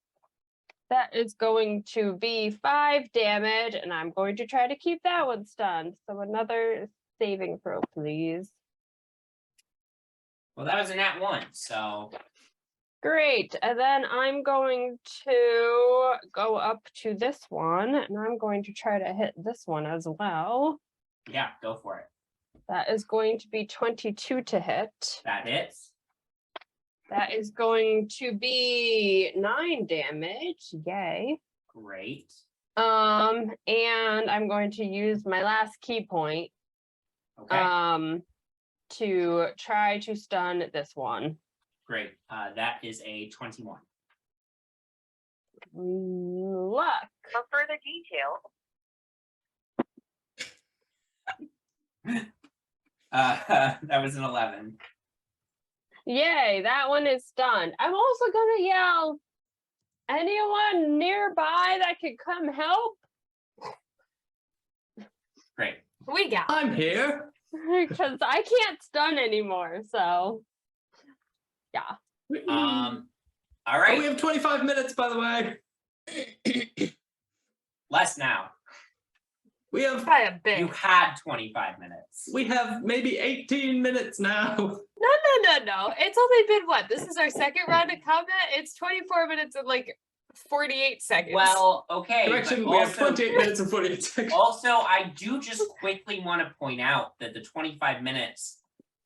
That is going to be 5 damage, and I'm going to try to keep that one stunned. So another saving throw, please. Well, that was a nat 1, so Great. And then I'm going to go up to this one, and I'm going to try to hit this one as well. yeah, go for it. That is going to be 22 to hit. That hits. That is going to be 9 damage. Yay. Great. And I'm going to use my last key point Okay, to try to stun this one. great. That is a 21. Luck. For further details, That was an 11. Yay, that one is stunned. I'm also gonna yell, anyone nearby that could come help? Great. We got I'm here. Because I can't stun anymore, so yeah. All Oh, right. we have 25 minutes, by the way. Less now. We have by a bit. You had 25 minutes. maybe 18 minutes now. No. It's only been what? This is our second round of combat. It's 24 minutes and like 48 seconds. Well, okay. Correction, but we have also- 28 minutes and 48 seconds. Also, I do just quickly want to point out that the 25 minutes,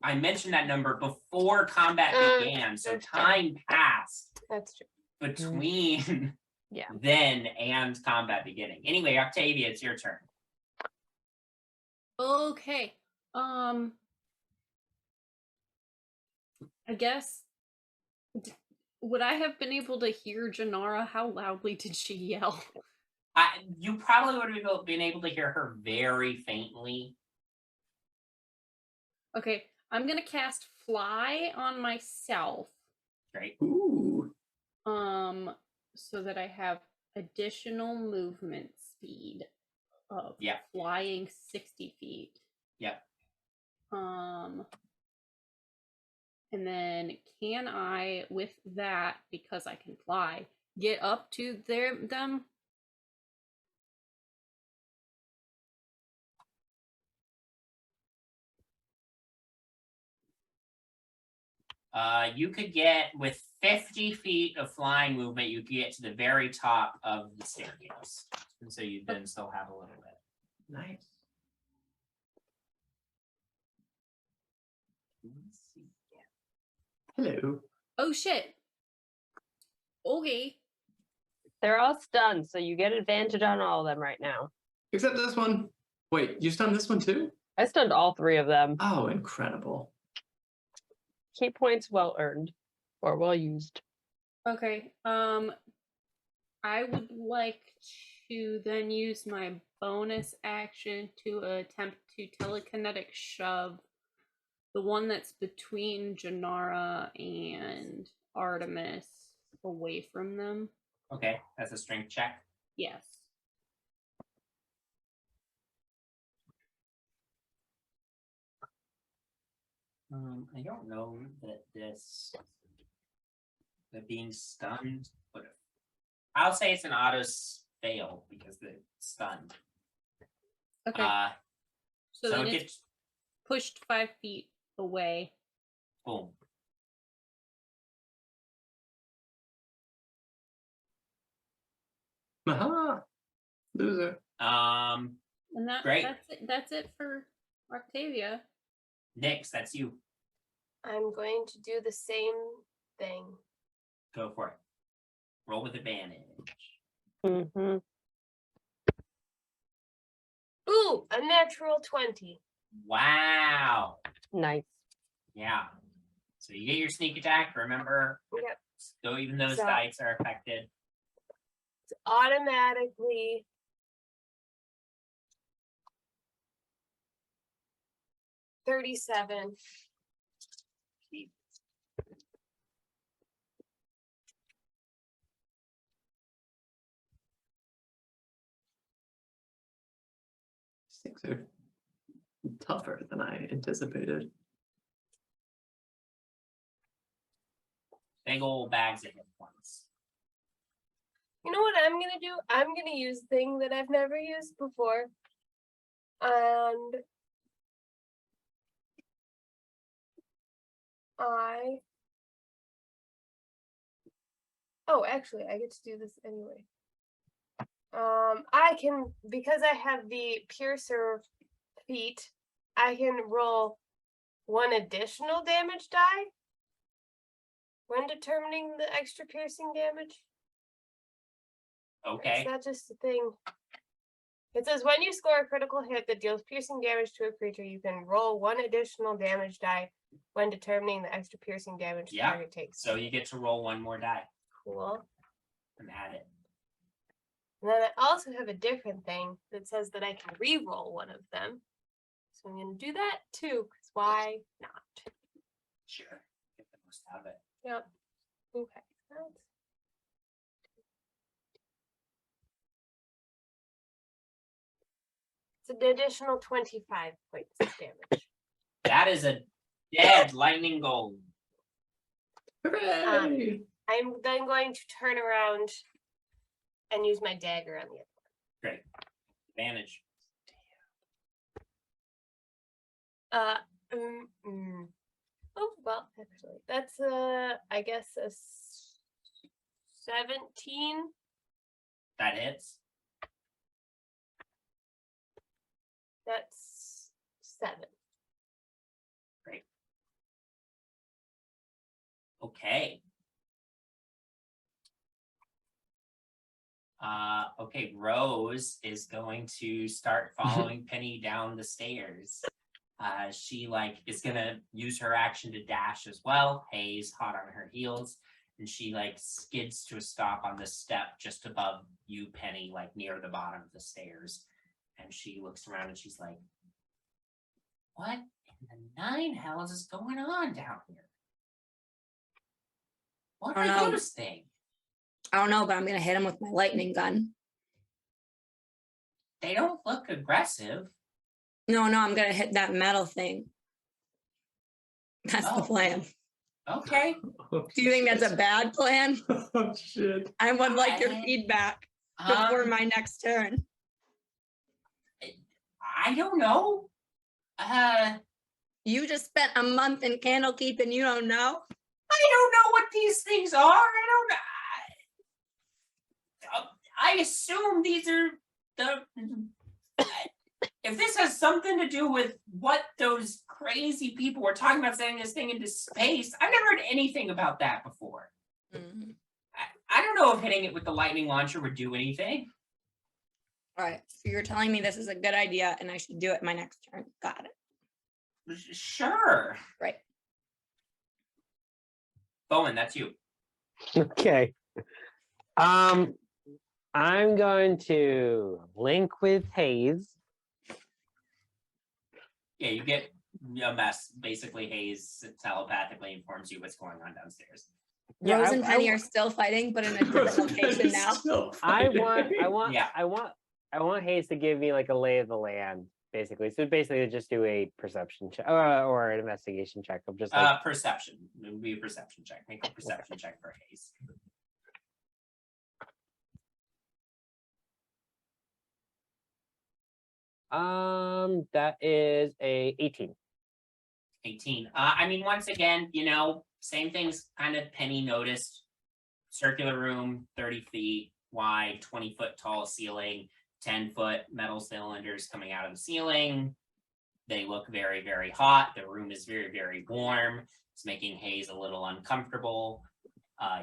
I mentioned that number before combat began, so that's true. time passed That's true. between Yeah. then and combat beginning. Anyway, Octavia, it's your turn. Okay. I guess would I have been able to hear Jinarra? How loudly did she yell? You probably would have been able to hear her very faintly. Okay, I'm gonna cast Fly on myself. Great. Ooh. So that I have additional movement speed of Yeah. flying 60 feet. Yep. And then can I, with that, because I can fly, get up to them? You could get, with 50 feet of flying movement, you could get to the very top of the staircase. And so you'd then still have a little bit. Nice. Let's see. Hello. Oh shit. Okay. They're all stunned, so you get advantage on all of them right now. Except this one. Wait, you stunned this one too? I stunned all 3 of them. Oh, incredible. Key points well earned or well used. Okay. I would like to then use my bonus action to attempt to telekinetic shove the one that's between Jinarra and Artemis away from them. Okay, that's a strength check. Yes. I don't know that the being stunned, but I'll say it's an auto fail because they're stunned. Okay. So So then it it's gets pushed 5 feet away. boom. Aha! Loser. And Great. that's it for Octavia. Nyx, that's you. I'm going to do the same thing. Go for it. Roll with advantage. Mm-hmm. Ooh, a natural 20. Wow. Nice. Yeah. So you get your sneak attack. Remember, Yep. though even those So- dice are affected. It's automatically 37. These things are tougher than I anticipated. Big old bags of hit points. You know what I'm gonna do? I'm gonna use a thing that I've never used before. And actually I get to do this anyway. I can, because I have the piercer feat, I can roll 1 additional damage die when determining the extra piercing damage. Or Okay. is that just a thing? It says when you score a critical hit that deals piercing damage to a creature, you can roll 1 additional damage die when determining the extra piercing damage the Yeah. target takes. So you get to roll 1 more die Cool. and add it. And then I also have a different thing that says that I can re-roll 1 of them. So I'm going to do that too, because why not? Sure. Get the most out of it. Yep. Okay. That's... It's an additional 25 points of damage. That is a dead lightning gold. Hooray! I'm then going to turn around and use my dagger on the other. Great. Advantage. Oh, well, actually, that's I guess a 17. That hits. That's 7. Okay. Okay, Rose is going to start following Penny down the stairs. She is gonna use her action to dash as well. Haze hot on her heels, and she skids to a stop on the step just above you, Penny, near the bottom of the stairs. And she looks around and she's like, "What in the 9 hells is going on down here? What I don't are know. those things? I don't know, but I'm gonna hit him with my lightning gun. They don't look aggressive." No, I'm gonna hit that metal thing. That's the Oh. plan. Okay. Oh, Do you think that's a shit. bad plan? Oh shit. I would like your I- feedback before Um, my next turn. I don't know. You just spent a month in Candlekeep and you don't know? I don't know what these things are. I don't know. I assume these are the. If this has something to do with what those crazy people were talking about sending this thing into space, I've never heard anything about that before. Mhm. I don't know if hitting it with the lightning launcher would do anything. All right, so you're telling me this is a good idea and I should do it my next turn. Got it. Sure. Right. Bowmin, that's you. Okay. I'm going to link with Haze. Yeah, you get a mess. Basically, Hayes telepathically informs you what's going on downstairs. Yeah, Rose I- and I Penny wa- are still fighting, but in a different location now. I want Yeah. Hayes to give me like a lay of the land basically. So basically just do a perception check or an investigation check of just like Perception. It would be a perception check. Make a perception check for Hayes. that is a 18. 18. I mean, once again, you know, same things kind of Penny noticed. Circular room, 30 feet wide, 20-foot tall ceiling, 10-foot metal cylinders coming out of the ceiling. They look very, very hot. The room is very, very warm. It's making Hayes a little uncomfortable.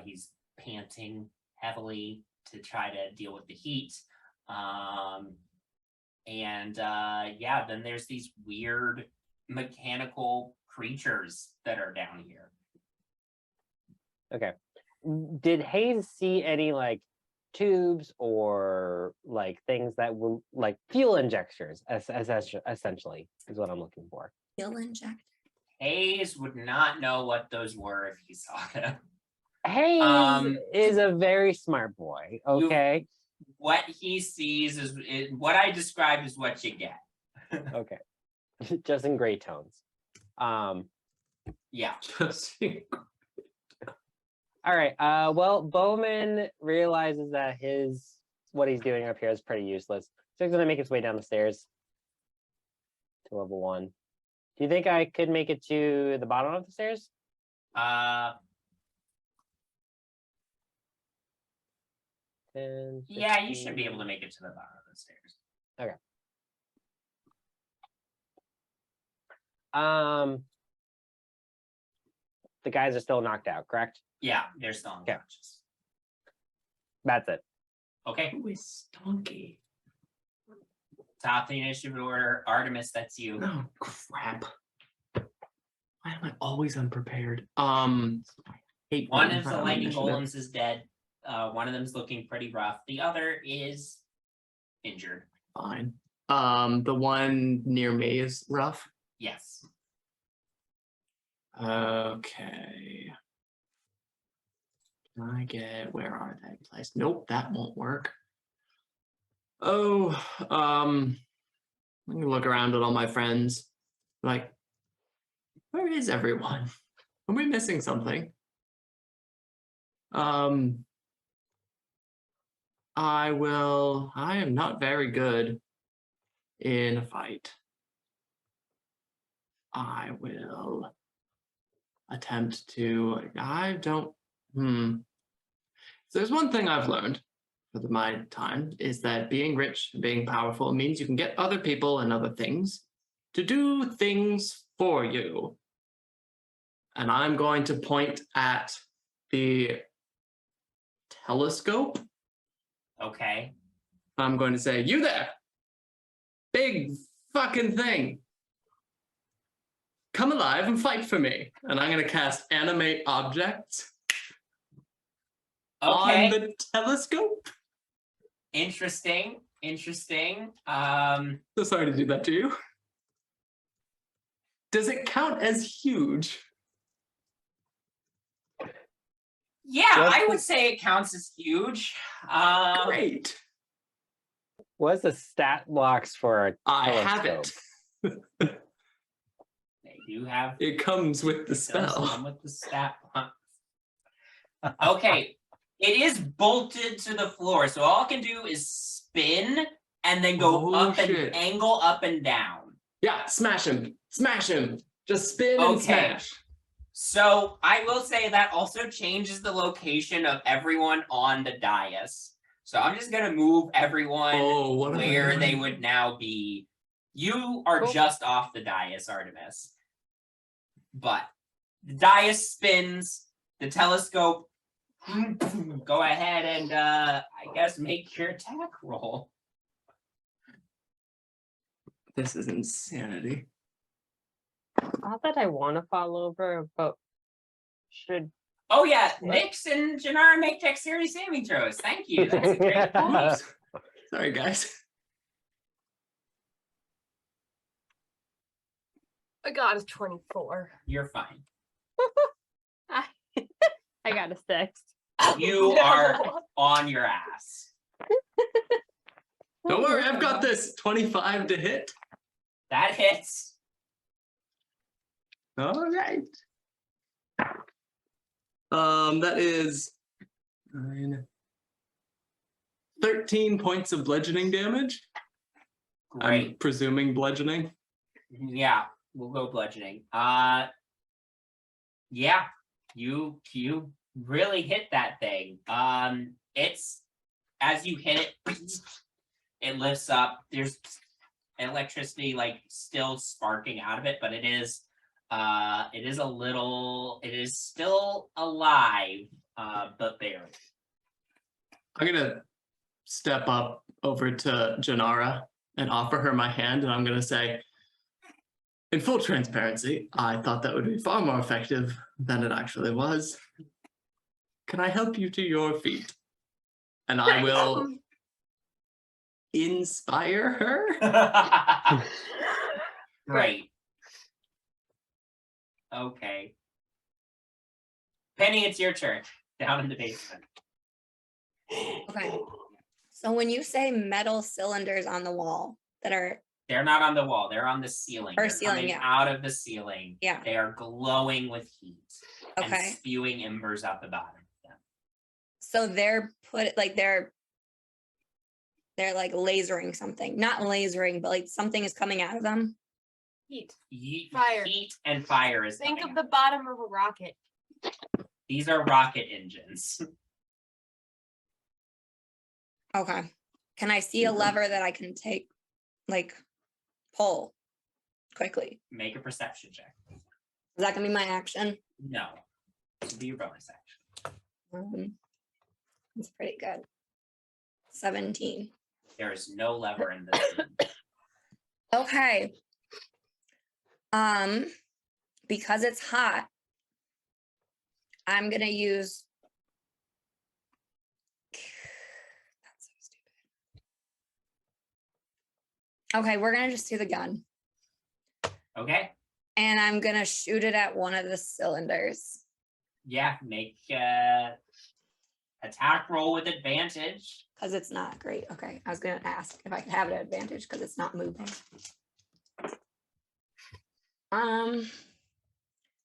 He's panting heavily to try to deal with the heat. Yeah, then there's these weird mechanical creatures that are down here. Okay. Did Hayes see any like tubes or like things that were like fuel injectors essentially is what I'm looking for. Fuel injector. Hayes would not know what those were if he saw them. Hayes is a very smart boy. Okay. What he sees is what I described is what you get. Okay. Just in gray tones. Yeah. All right. Well, Bowmin realizes that what he's doing up here is pretty useless. So he's gonna make his way down the stairs to level 1. Do you think I could make it to the bottom of the stairs? Yeah, you should be able to make it to the bottom of the stairs. Okay. The guys are still knocked out, correct? Yeah, they're still unconscious. That's it. Okay. Who is Donkey? Top the initiative order. Artemis, that's you. Oh crap. Why am I always unprepared? Hate One when of the I'm lightning initiative. golems is dead. One of them's looking pretty rough. The other is injured. Fine. The one near me is rough. Yes. Okay. Can I get, where are they placed? Nope, that won't work. Oh, let me look around at all my friends. Like, where is everyone? Are we missing something? I am not very good in a fight. I will attempt to, So there's one thing I've learned for my time is that being rich, being powerful means you can get other people and other things to do things for you. And I'm going to point at the telescope. Okay. I'm going to say, you there, big fucking thing. Come alive and fight for me. And I'm going to cast animate objects Okay. on the telescope. Interesting. Interesting. So sorry to do that to you. Does it count as huge? Yeah, I would say it counts as huge. Great. What's the stat blocks for a I have telescope? it. They do have It comes with the it does spell. come with the stat. Okay. It is bolted to the floor, so all it can do is spin and then go Oh, up shit. and angle up and down. Yeah, smash him. Smash him. Just spin and Okay. smash. So I will say that also changes the location of everyone on the dais. So I'm just gonna move everyone Oh, what am I where they doing? would now be. You are Cool. just off the dais, Artemis. But the dais spins, the telescope. Go ahead and I guess make your attack roll. This is insanity. Not that I want to fall over, but should Oh yeah, What? Nyx and Jinarra make dexterity saving throws. Thank you. That's a great point. Oops. Sorry, guys. I got a 24. You're fine. I got a 6. You are on your ass. Don't worry, I've got this. 25 to hit. That hits. All right. That is 13 points of bludgeoning damage. Great. I'm presuming bludgeoning. Yeah, we'll go bludgeoning. Yeah, you really hit that thing. It's as you hit it, it lifts up. There's electricity like still sparking out of it, but it is still alive, but barely. I'm gonna step up over to Jinarra and offer her my hand, and I'm gonna say, in full transparency, I thought that would be far more effective than it actually was. Can I help you to your feet? And I will inspire her. Great. Okay. Penny, it's your turn. Down in the basement. Okay. So when you say metal cylinders on the wall that are, They're not on the wall. They're on the ceiling. Or They're ceiling, coming yeah. out of the ceiling. Yeah. They are glowing with heat and okay, spewing embers out the bottom of them. so they're they're like lasering something, not lasering, but like something is coming out of them. Heat. Fire. Fire. Heat and fire is Think coming of out. the bottom of a rocket. These are rocket engines. Okay. Can I see a lever that I can take, like pull quickly? Make a perception check. Is that gonna be my action? No. This would be your bonus action. It's pretty good. 17. There is no lever in this room. Okay. Because it's hot, I'm gonna use. That's so stupid. Okay, we're gonna just do the gun, Okay. and I'm gonna shoot it at one of the cylinders. Yeah, make attack roll with advantage. Because it's not great. Okay, I was gonna ask if I could have it at advantage because it's not moving.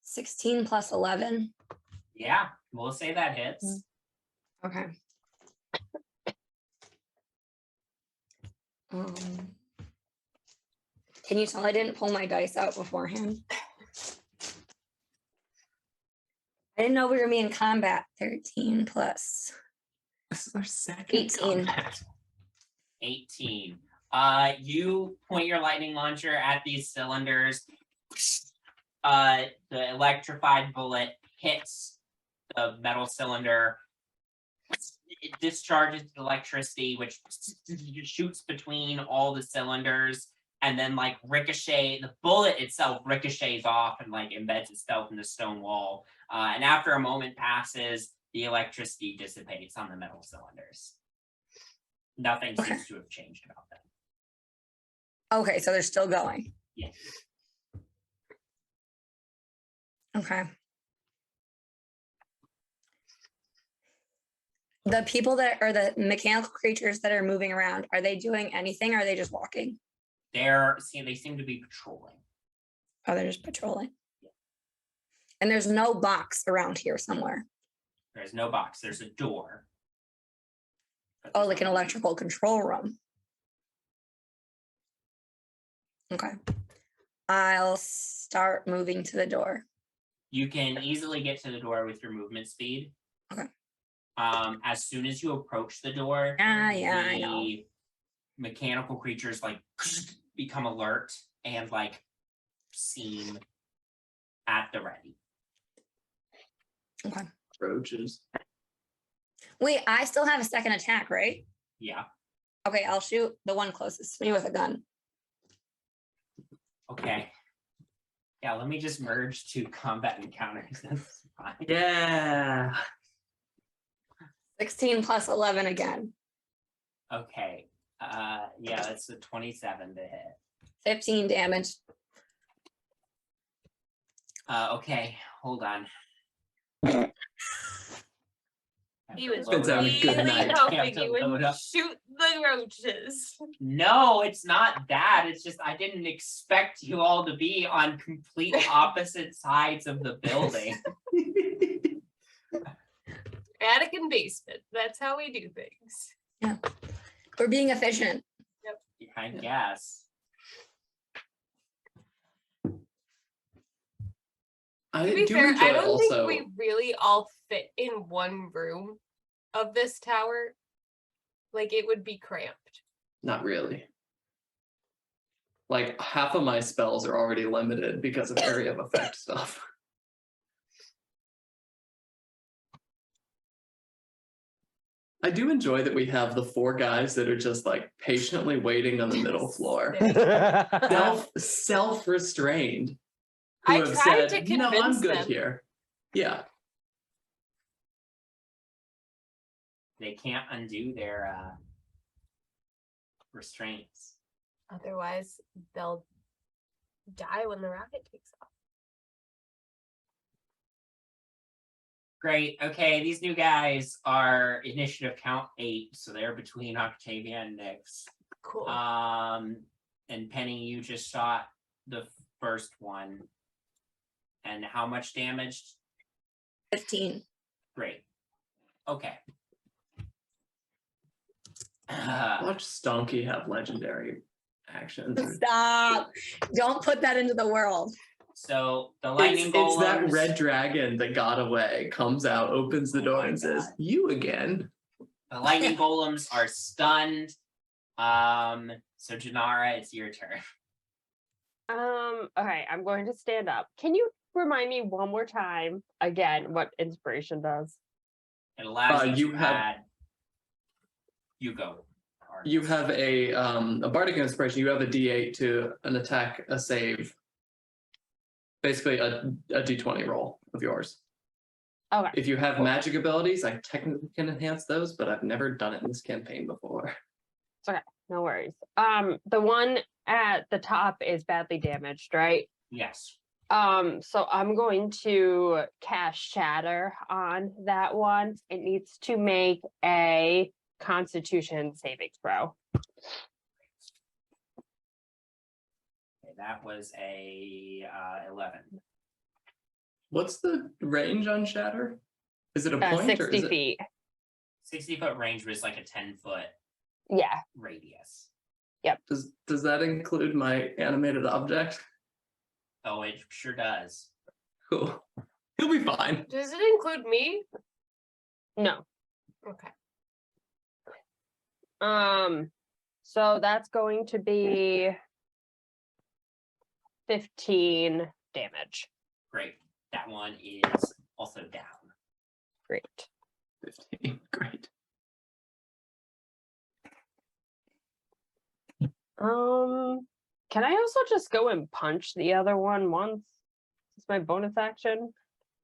16 plus 11. Yeah, we'll say that hits. Okay. Can you tell I didn't pull my dice out beforehand? I didn't know we were gonna be in combat. 13 plus. This is our second 18. combat. 18. You point your lightning launcher at these cylinders. The electrified bullet hits the metal cylinder. It discharges electricity, which shoots between all the cylinders, and then like ricochet. The bullet itself ricochets off and like embeds itself in the stone wall. And after a moment passes, the electricity dissipates on the metal cylinders. Nothing seems to have changed about them. Okay, so they're still going. Yeah. Okay. The people that are the mechanical creatures that are moving around, are they doing anything or are they just walking? They seem to be patrolling. Oh, they're just patrolling. And there's no box around here somewhere. There's no box. There's a door. But Oh, there's like an no- electrical control room. Okay. I'll start moving to the door. You can easily get to the door with your movement speed. Okay. As soon as you approach the door, Yeah, I know. the mechanical creatures like become alert and like seem at the ready. Okay. Roaches. Wait, I still have a second attack, right? Yeah. Okay, I'll shoot the one closest to me with a gun. Okay. Yeah, let me just merge two combat encounters. That's fine. Yeah. 16 plus 11 again. Okay. Yeah, that's a 27 to hit. 15 damage. Okay, hold on. He was It's having a good really night. hoping Have to you would load up. shoot the roaches. No, it's not that. It's just I didn't expect you all to be on complete opposite sides of the building. Attic and basement. That's how we do things. We're being efficient. I guess. I To be do fair, enjoy I don't also. think we really all fit in one room of this tower. Like it would be cramped. Not really. Like half of my spells are already limited because of area of effect stuff. I do enjoy that we have the 4 guys that are just like patiently waiting on the middle floor. Self-restrained. Who I have tried said, to no, I'm convince good them. here. Yeah. They can't undo their restraints. Otherwise, they'll die when the rocket takes off. Great. Okay, these new guys are initiative count 8, so they're between Octavia and Nyx. Cool. And Penny, you just shot the first one. And how much damage? 15. Great. Okay. Watch Stonky have legendary actions. Stop. Don't put that into the world. So the lightning It's that golems- red dragon that got away, comes out, opens the Oh door my and says, God. you again. The lightning golems are stunned. So Jinarra, it's your turn. Okay, I'm going to stand up. Can you remind me one more time again what inspiration does? It allows you you to have- add. You go. You have a bardic inspiration. You have a D8 to an attack, a save. Basically, a D20 roll of yours. Okay. If you have magic abilities, I technically can enhance those, but I've never done it in this campaign before. No worries. The one at the top is badly damaged, right? Yes. So I'm going to cast Shatter on that one. It needs to make a Constitution saving throw. Okay, that was a 11. What's the range on Shatter? Is it a point or 60 is it? feet. 60-foot range was like a 10-foot Yeah. radius. Does that include my animated object? Oh, it sure does. Cool. He'll be fine. Does it include me? No. Okay. So that's going to be 15 damage. Great. That one is also down. Great. 15. Great. Can I also just go and punch the other one once? It's my bonus action.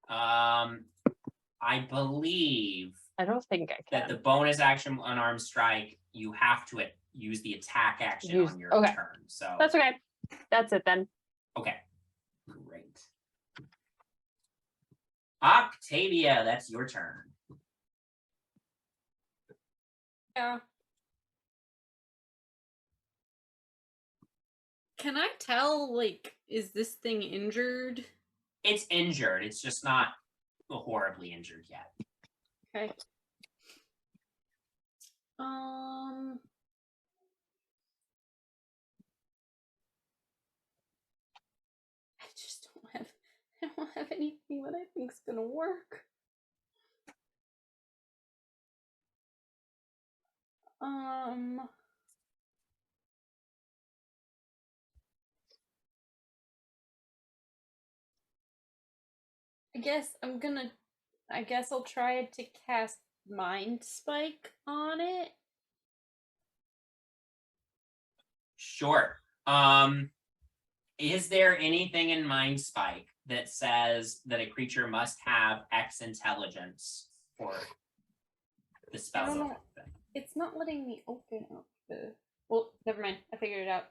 I believe I don't think I that can. the bonus action unarmed strike, you have to use the attack action Use- on your okay. turn. So That's okay. That's it then. okay. Great. Octavia, that's your turn. Yeah. Can I tell, like, is this thing injured? It's injured. It's just not horribly injured yet. Okay. I just don't have anything that I think's gonna work. I guess I'll try to cast Mind Spike on it. Sure. Is there anything in Mind Spike that says that a creature must have X intelligence for the spell? I don't to know. happen? It's not letting me open up the. Well, never mind. I figured it out.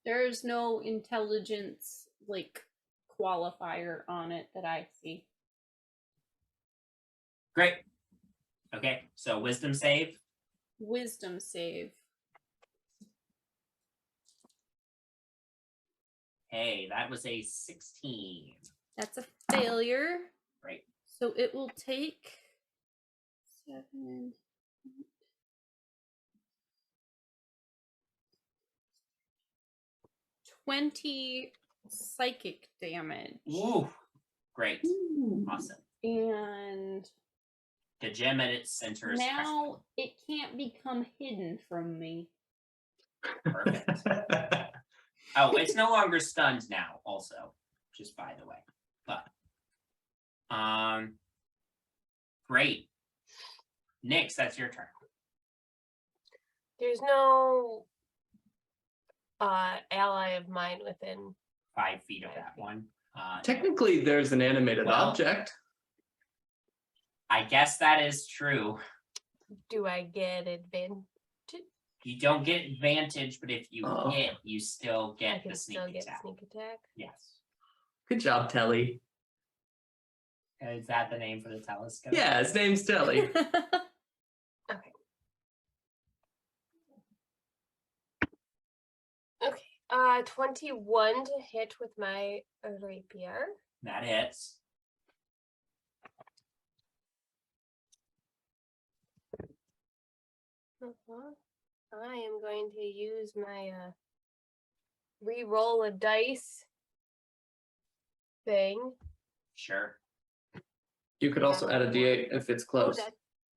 There's no intelligence like qualifier on it that I see. Great. Okay, so wisdom save. Wisdom save. Hey, that was a 16. That's a failure. Great. So it will take 7. 20 psychic damage. Woo. Great. Awesome. And The gem at its center is now it can't become hidden from me. perfect. Oh, it's no longer stunned now, also, just by the way. But great. Nyx, that's your turn. There's no ally of mine within. 5 feet of that one. Technically, there's an animated Well- object. I guess that is true. Do I get advantage? You don't get advantage, but if you Oh. hit, you still I get can the sneak still get attack. sneak attack. Yes. Good job, Telly. Is that the name for the telescope? Yeah, his name's Telly. Okay. 21 to hit with my rapier. That hits. I am going to use my re-roll a dice thing. Sure. You could also add a D8 if it's close.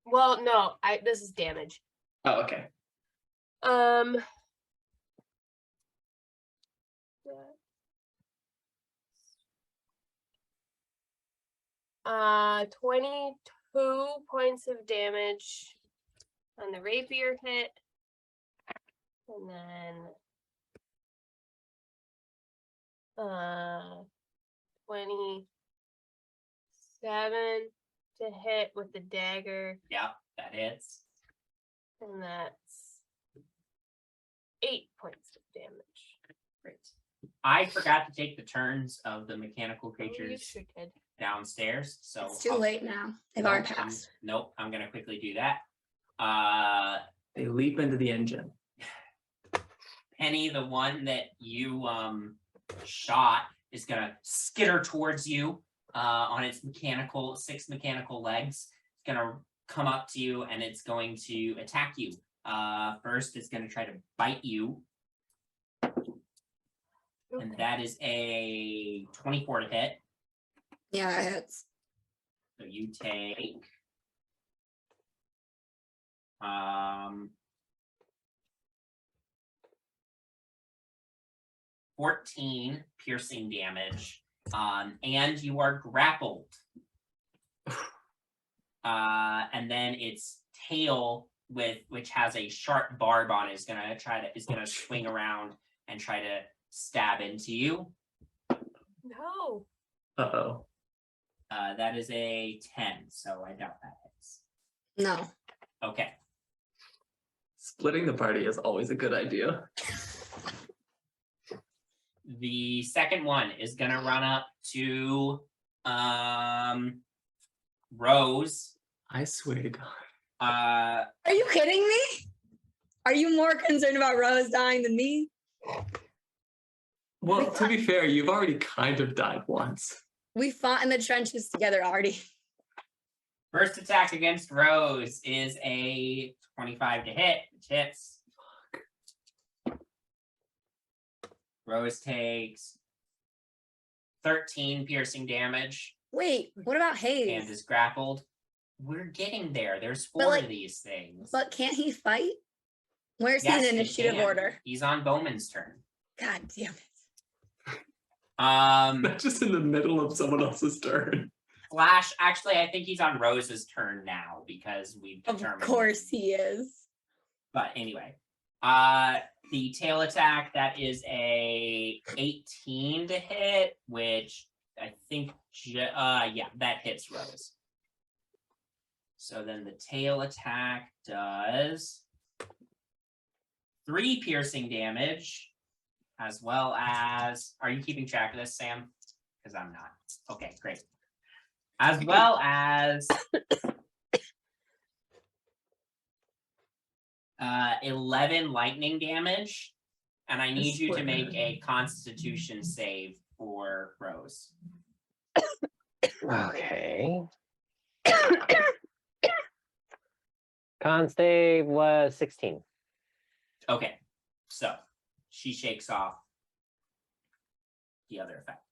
Well, no, this is damage. Oh, okay. 22 points of damage on the rapier hit. And then 27 to hit with the dagger, Yeah, that hits. and that's 8 points of damage. Great. I forgot to take the turns of the mechanical Oh, you creatures sure did. downstairs, so It's too I'll- late now. They've Nope, already I'm- passed. Nope, I'm gonna quickly do that. They leap into the engine. Penny, the one that you shot, is gonna skitter towards you on its six mechanical legs. It's gonna come up to you and it's going to attack you. First, it's gonna try to bite you, and Okay. that is a 24 to hit. Yeah, it hits. So you take 14 piercing damage, and you are grappled. And then its tail, which has a sharp barb on it, is gonna swing around and try to stab into you. No. Uh-oh. That is a 10, so I doubt that hits. No. Okay. Splitting the party is always a good idea. The second one is gonna run up to Rose. I swear to God. Are you kidding me? Are you more concerned about Rose dying than me? Well, to be fair, you've already kind of died once. We fought in the trenches together already. First attack against Rose is a 25 to hit, which hits. Rose takes 13 piercing damage Wait, what about and Hayes? is grappled. We're getting there. There's 4 like- of these things. But can't he fight? Where's Yes, his he initiative can. order? He's on Bowman's turn. God damn it. Not just in the middle of someone else's turn. Flash, actually, I think he's on Rose's turn now because we've Of determined. course he is. But anyway, the tail attack, that is a 18 to hit, which I think, yeah, that hits Rose. So then the tail attack does 3 piercing damage, as well as, are you keeping track of this, Sam? because I'm not. Okay, great. As well as 11 lightning damage, and I need you to make a Constitution save for Rose. Okay. Con save was 16. Okay, so she shakes off the other effect.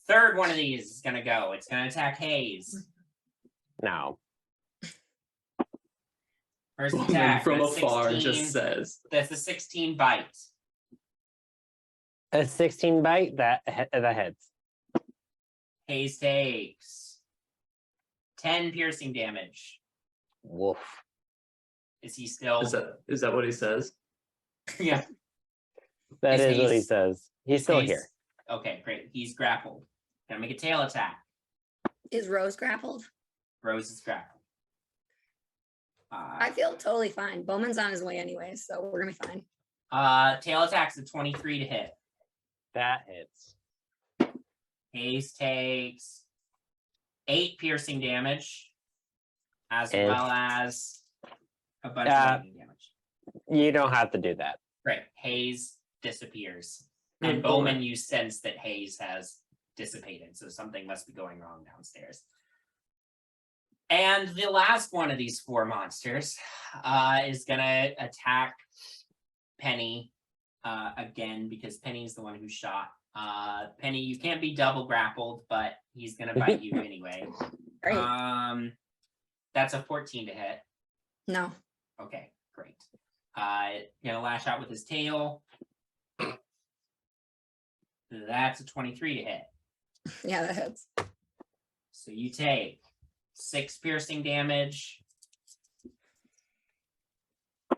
Third one of these is gonna go. It's gonna attack Hayes. No. First Bowmin attack from that's afar 16, just says, that's a 16 bite. A 16 bite that hits. Hayes takes 10 piercing damage. Woof. Is he still? is that what he says? Yeah. That Is is what he Hayes- says. He's still Hayes- here. Okay, great. He's grappled. Gonna make a tail attack. Is Rose grappled? Rose is grappled. I feel totally fine. Bowman's on his way anyway, so we're gonna be fine. Tail attack's a 23 to hit. That hits. Hayes takes 8 piercing damage, as And- well as a bunch of lightning damage. You don't have to do that. Great. Hayes disappears. And Mm, Bowman, Bowman. you sense that Hayes has dissipated, so something must be going wrong downstairs. And the last one of these 4 monsters is gonna attack Penny again, because Penny's the one who shot. Penny, you can't be double grappled, but he's gonna bite you anyway. Great. That's a 14 to hit. No. Okay, great. Gonna lash out with his tail. That's a 23 to hit. Yeah, that hits. So you take 6 piercing damage.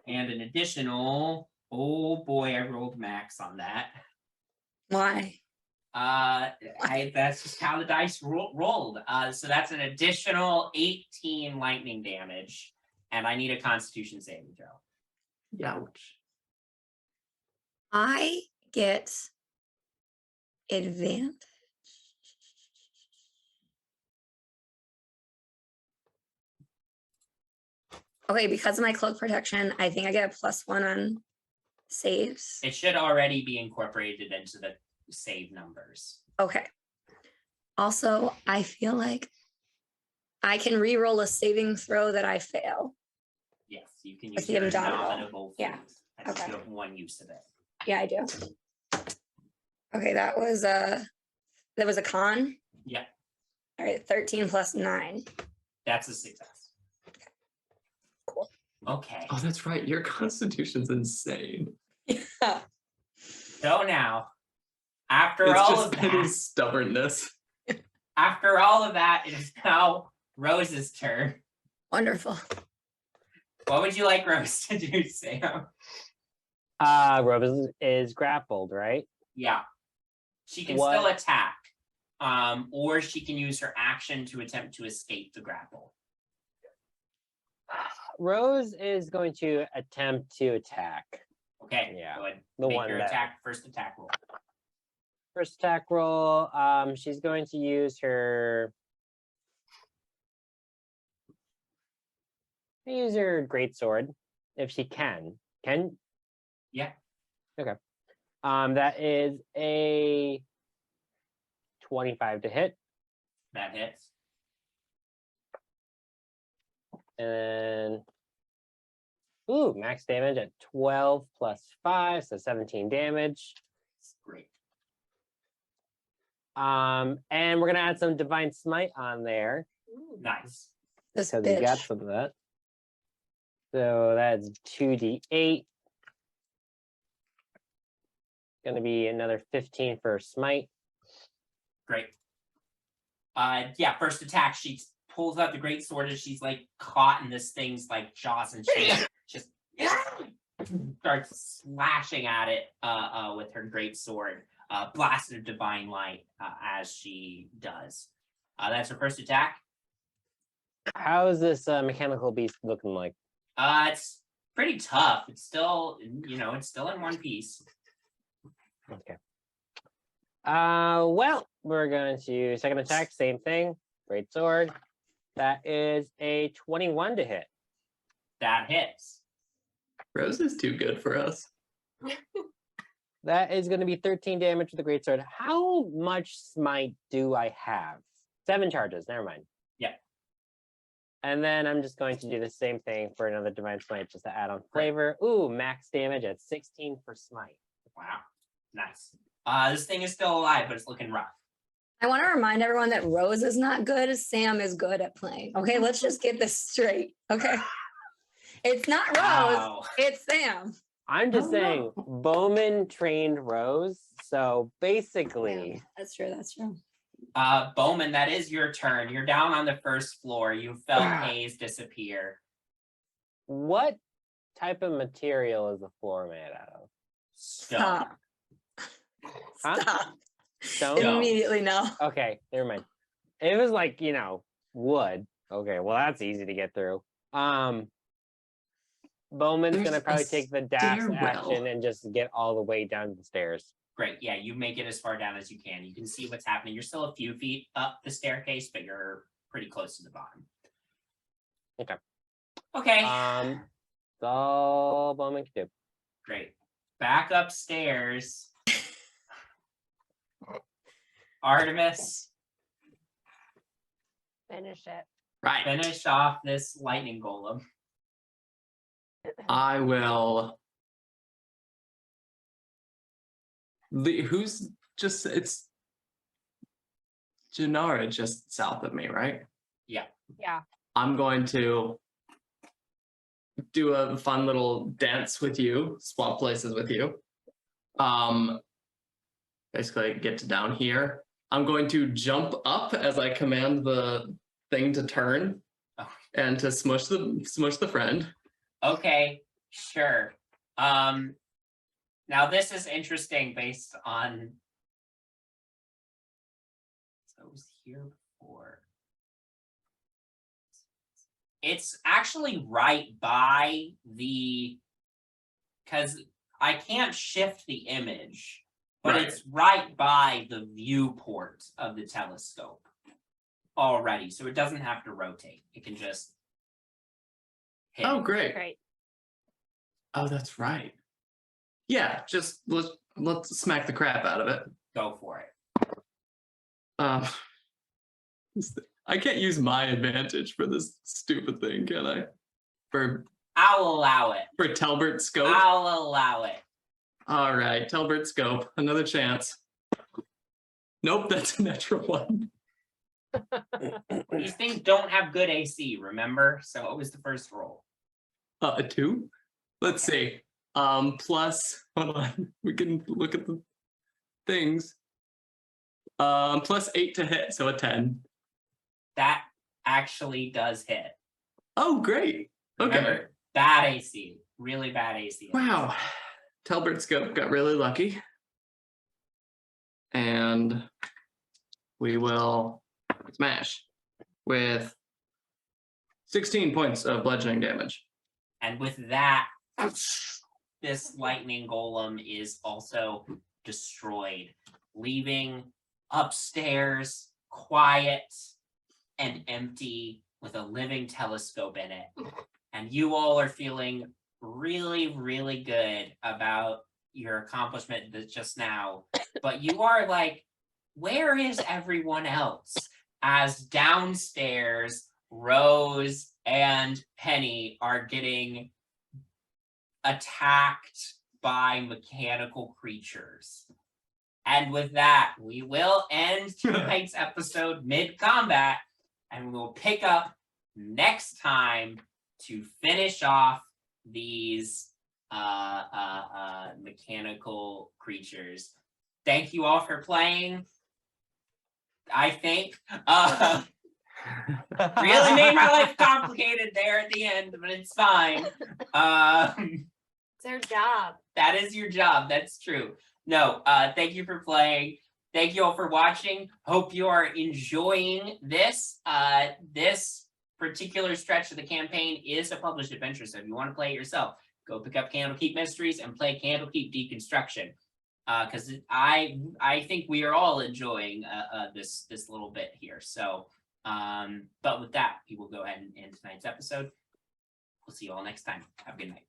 And an additional, oh boy, I rolled max on that. Why? That's just how the dice rolled. So that's an additional 18 lightning damage. And I need a Constitution saving throw. Youch. I get advantage. Okay, because of my cloak protection, I think I get a +1 on saves. It should already be incorporated into the save numbers. Okay. Also, I feel like I can re-roll a saving throw that I fail. Yes, you can With use the your indomitable. nominable Yeah, feat. I just okay. have 1 use of it. Yeah, I do. Okay, that was a con. Yeah, All right, 13 plus 9. that's a success. Cool. Okay, Oh, that's right. Your constitution's insane. Yeah. so now, after It's all just of that, Penny's stubbornness. after all of that, it is now Rose's turn. Wonderful. What would you like Rose to do, Sam? Rose is grappled, right? Yeah. She can What- still attack. Or she can use her action to attempt to escape the grapple. Rose is going to attempt to attack. Okay, Yeah, go ahead. the Make one your that- first attack roll. First attack roll. She's going to use her. Use her greatsword if she can. Can? Yeah. Okay. That is a 25 to hit, That hits. and ooh, max damage at 12 plus 5, so 17 damage. Great. And we're gonna add some divine smite on there Nice. This because we got bitch. some of that. So that's 2d8. Gonna be another 15 for smite. Great. Yeah, first attack, she pulls out the great sword as she's like caught in this thing's like jaws, and she just starts slashing at it with her great sword. Blast of divine light as she does. That's her first attack. How is this mechanical beast looking like? It's pretty tough. It's still, it's still in one piece. Okay. Well, we're going to second attack, same thing. Great sword. That is a 21 to hit. That hits. Rose is too good for us. That is going to be 13 damage with the great sword. How much smite do I have? 7 charges. Never mind. Yeah. And then I'm just going to do the same thing for another divine smite, just to add on flavor. Ooh, max damage at 16 for smite. Wow. Nice. This thing is still alive, but it's looking rough. I want to remind everyone that Rose is not good. Sam is good at playing. Okay, let's just get this straight. Okay. It's not Rose, Wow. it's Sam. I'm just Oh, saying, no. Bowmin trained Rose, so basically, Yeah, that's true. That's true. Bowmin, that is your turn. You're down on the first floor. You felt haze disappear. what type of material is the floor made out of? Stone. Stop. Huh? Stop. Stone? No. Immediately no. Okay, never mind. It was like, wood. Okay, well that's easy to get through. Bowman's There's gonna a probably take the dash stairwell. action and just get all the way down the stairs. Great. Yeah, you make it as far down as you can. You can see what's happening. You're still a few feet up the staircase, but you're pretty close to the bottom. Okay. Okay. That's all Bowman can do. Great. Back upstairs. Artemis, Finish it. Right. finish off this lightning golem. I will. Who's just, it's Jinarra just south of me, right? Yeah. I'm going to do a fun little dance with you, swap places with you. Basically get to down here. I'm going to jump up as I command the thing to turn Oh. and to smush the friend. Okay, sure. Now this is interesting based on. So it was here before. It's actually right by the, because I can't shift the image, but Right. it's right by the viewport of the telescope already, so it doesn't have to rotate. It can just hit. Oh, great. Great. Oh, that's right. Yeah, just let's smack the crap out of it. Go for it. I can't use my advantage for this stupid thing, can I? For I'll allow it. Telbert scope. I'll allow it. All right, Telbert scope. Another chance. Nope, that's a natural one. These things don't have good AC, remember? So what was the first roll? A 2. Let's see. Plus, hold on. We can look at the things. Plus 8 to hit, so a 10. That actually does hit. Oh, great. Okay. Remember, bad AC. Really bad AC. Wow. Telbert scope got really lucky. And we will smash with 16 points of bludgeoning damage. And with that, this lightning golem is also destroyed, leaving upstairs quiet and empty with a living telescope in it. And you all are feeling really, really good about your accomplishment just now. But you are like, where is everyone else? As downstairs, Rose and Penny are getting attacked by mechanical creatures. And with that, we will end tonight's episode mid-combat, and we'll pick up next time to finish off these mechanical creatures. Thank you all for playing. I think really made my life complicated there at the end, but it's fine. It's their job. That is your job. That's true. No, thank you for playing. Thank you all for watching. Hope you are enjoying this. This particular stretch of the campaign is a published adventure, so if you want to play it yourself, go pick up Candlekeep Mysteries and play Candlekeep Deconstruction. because I think we are all enjoying this little bit here. So, but with that, we will go ahead and end tonight's episode. We'll see you all next time. Have a good night.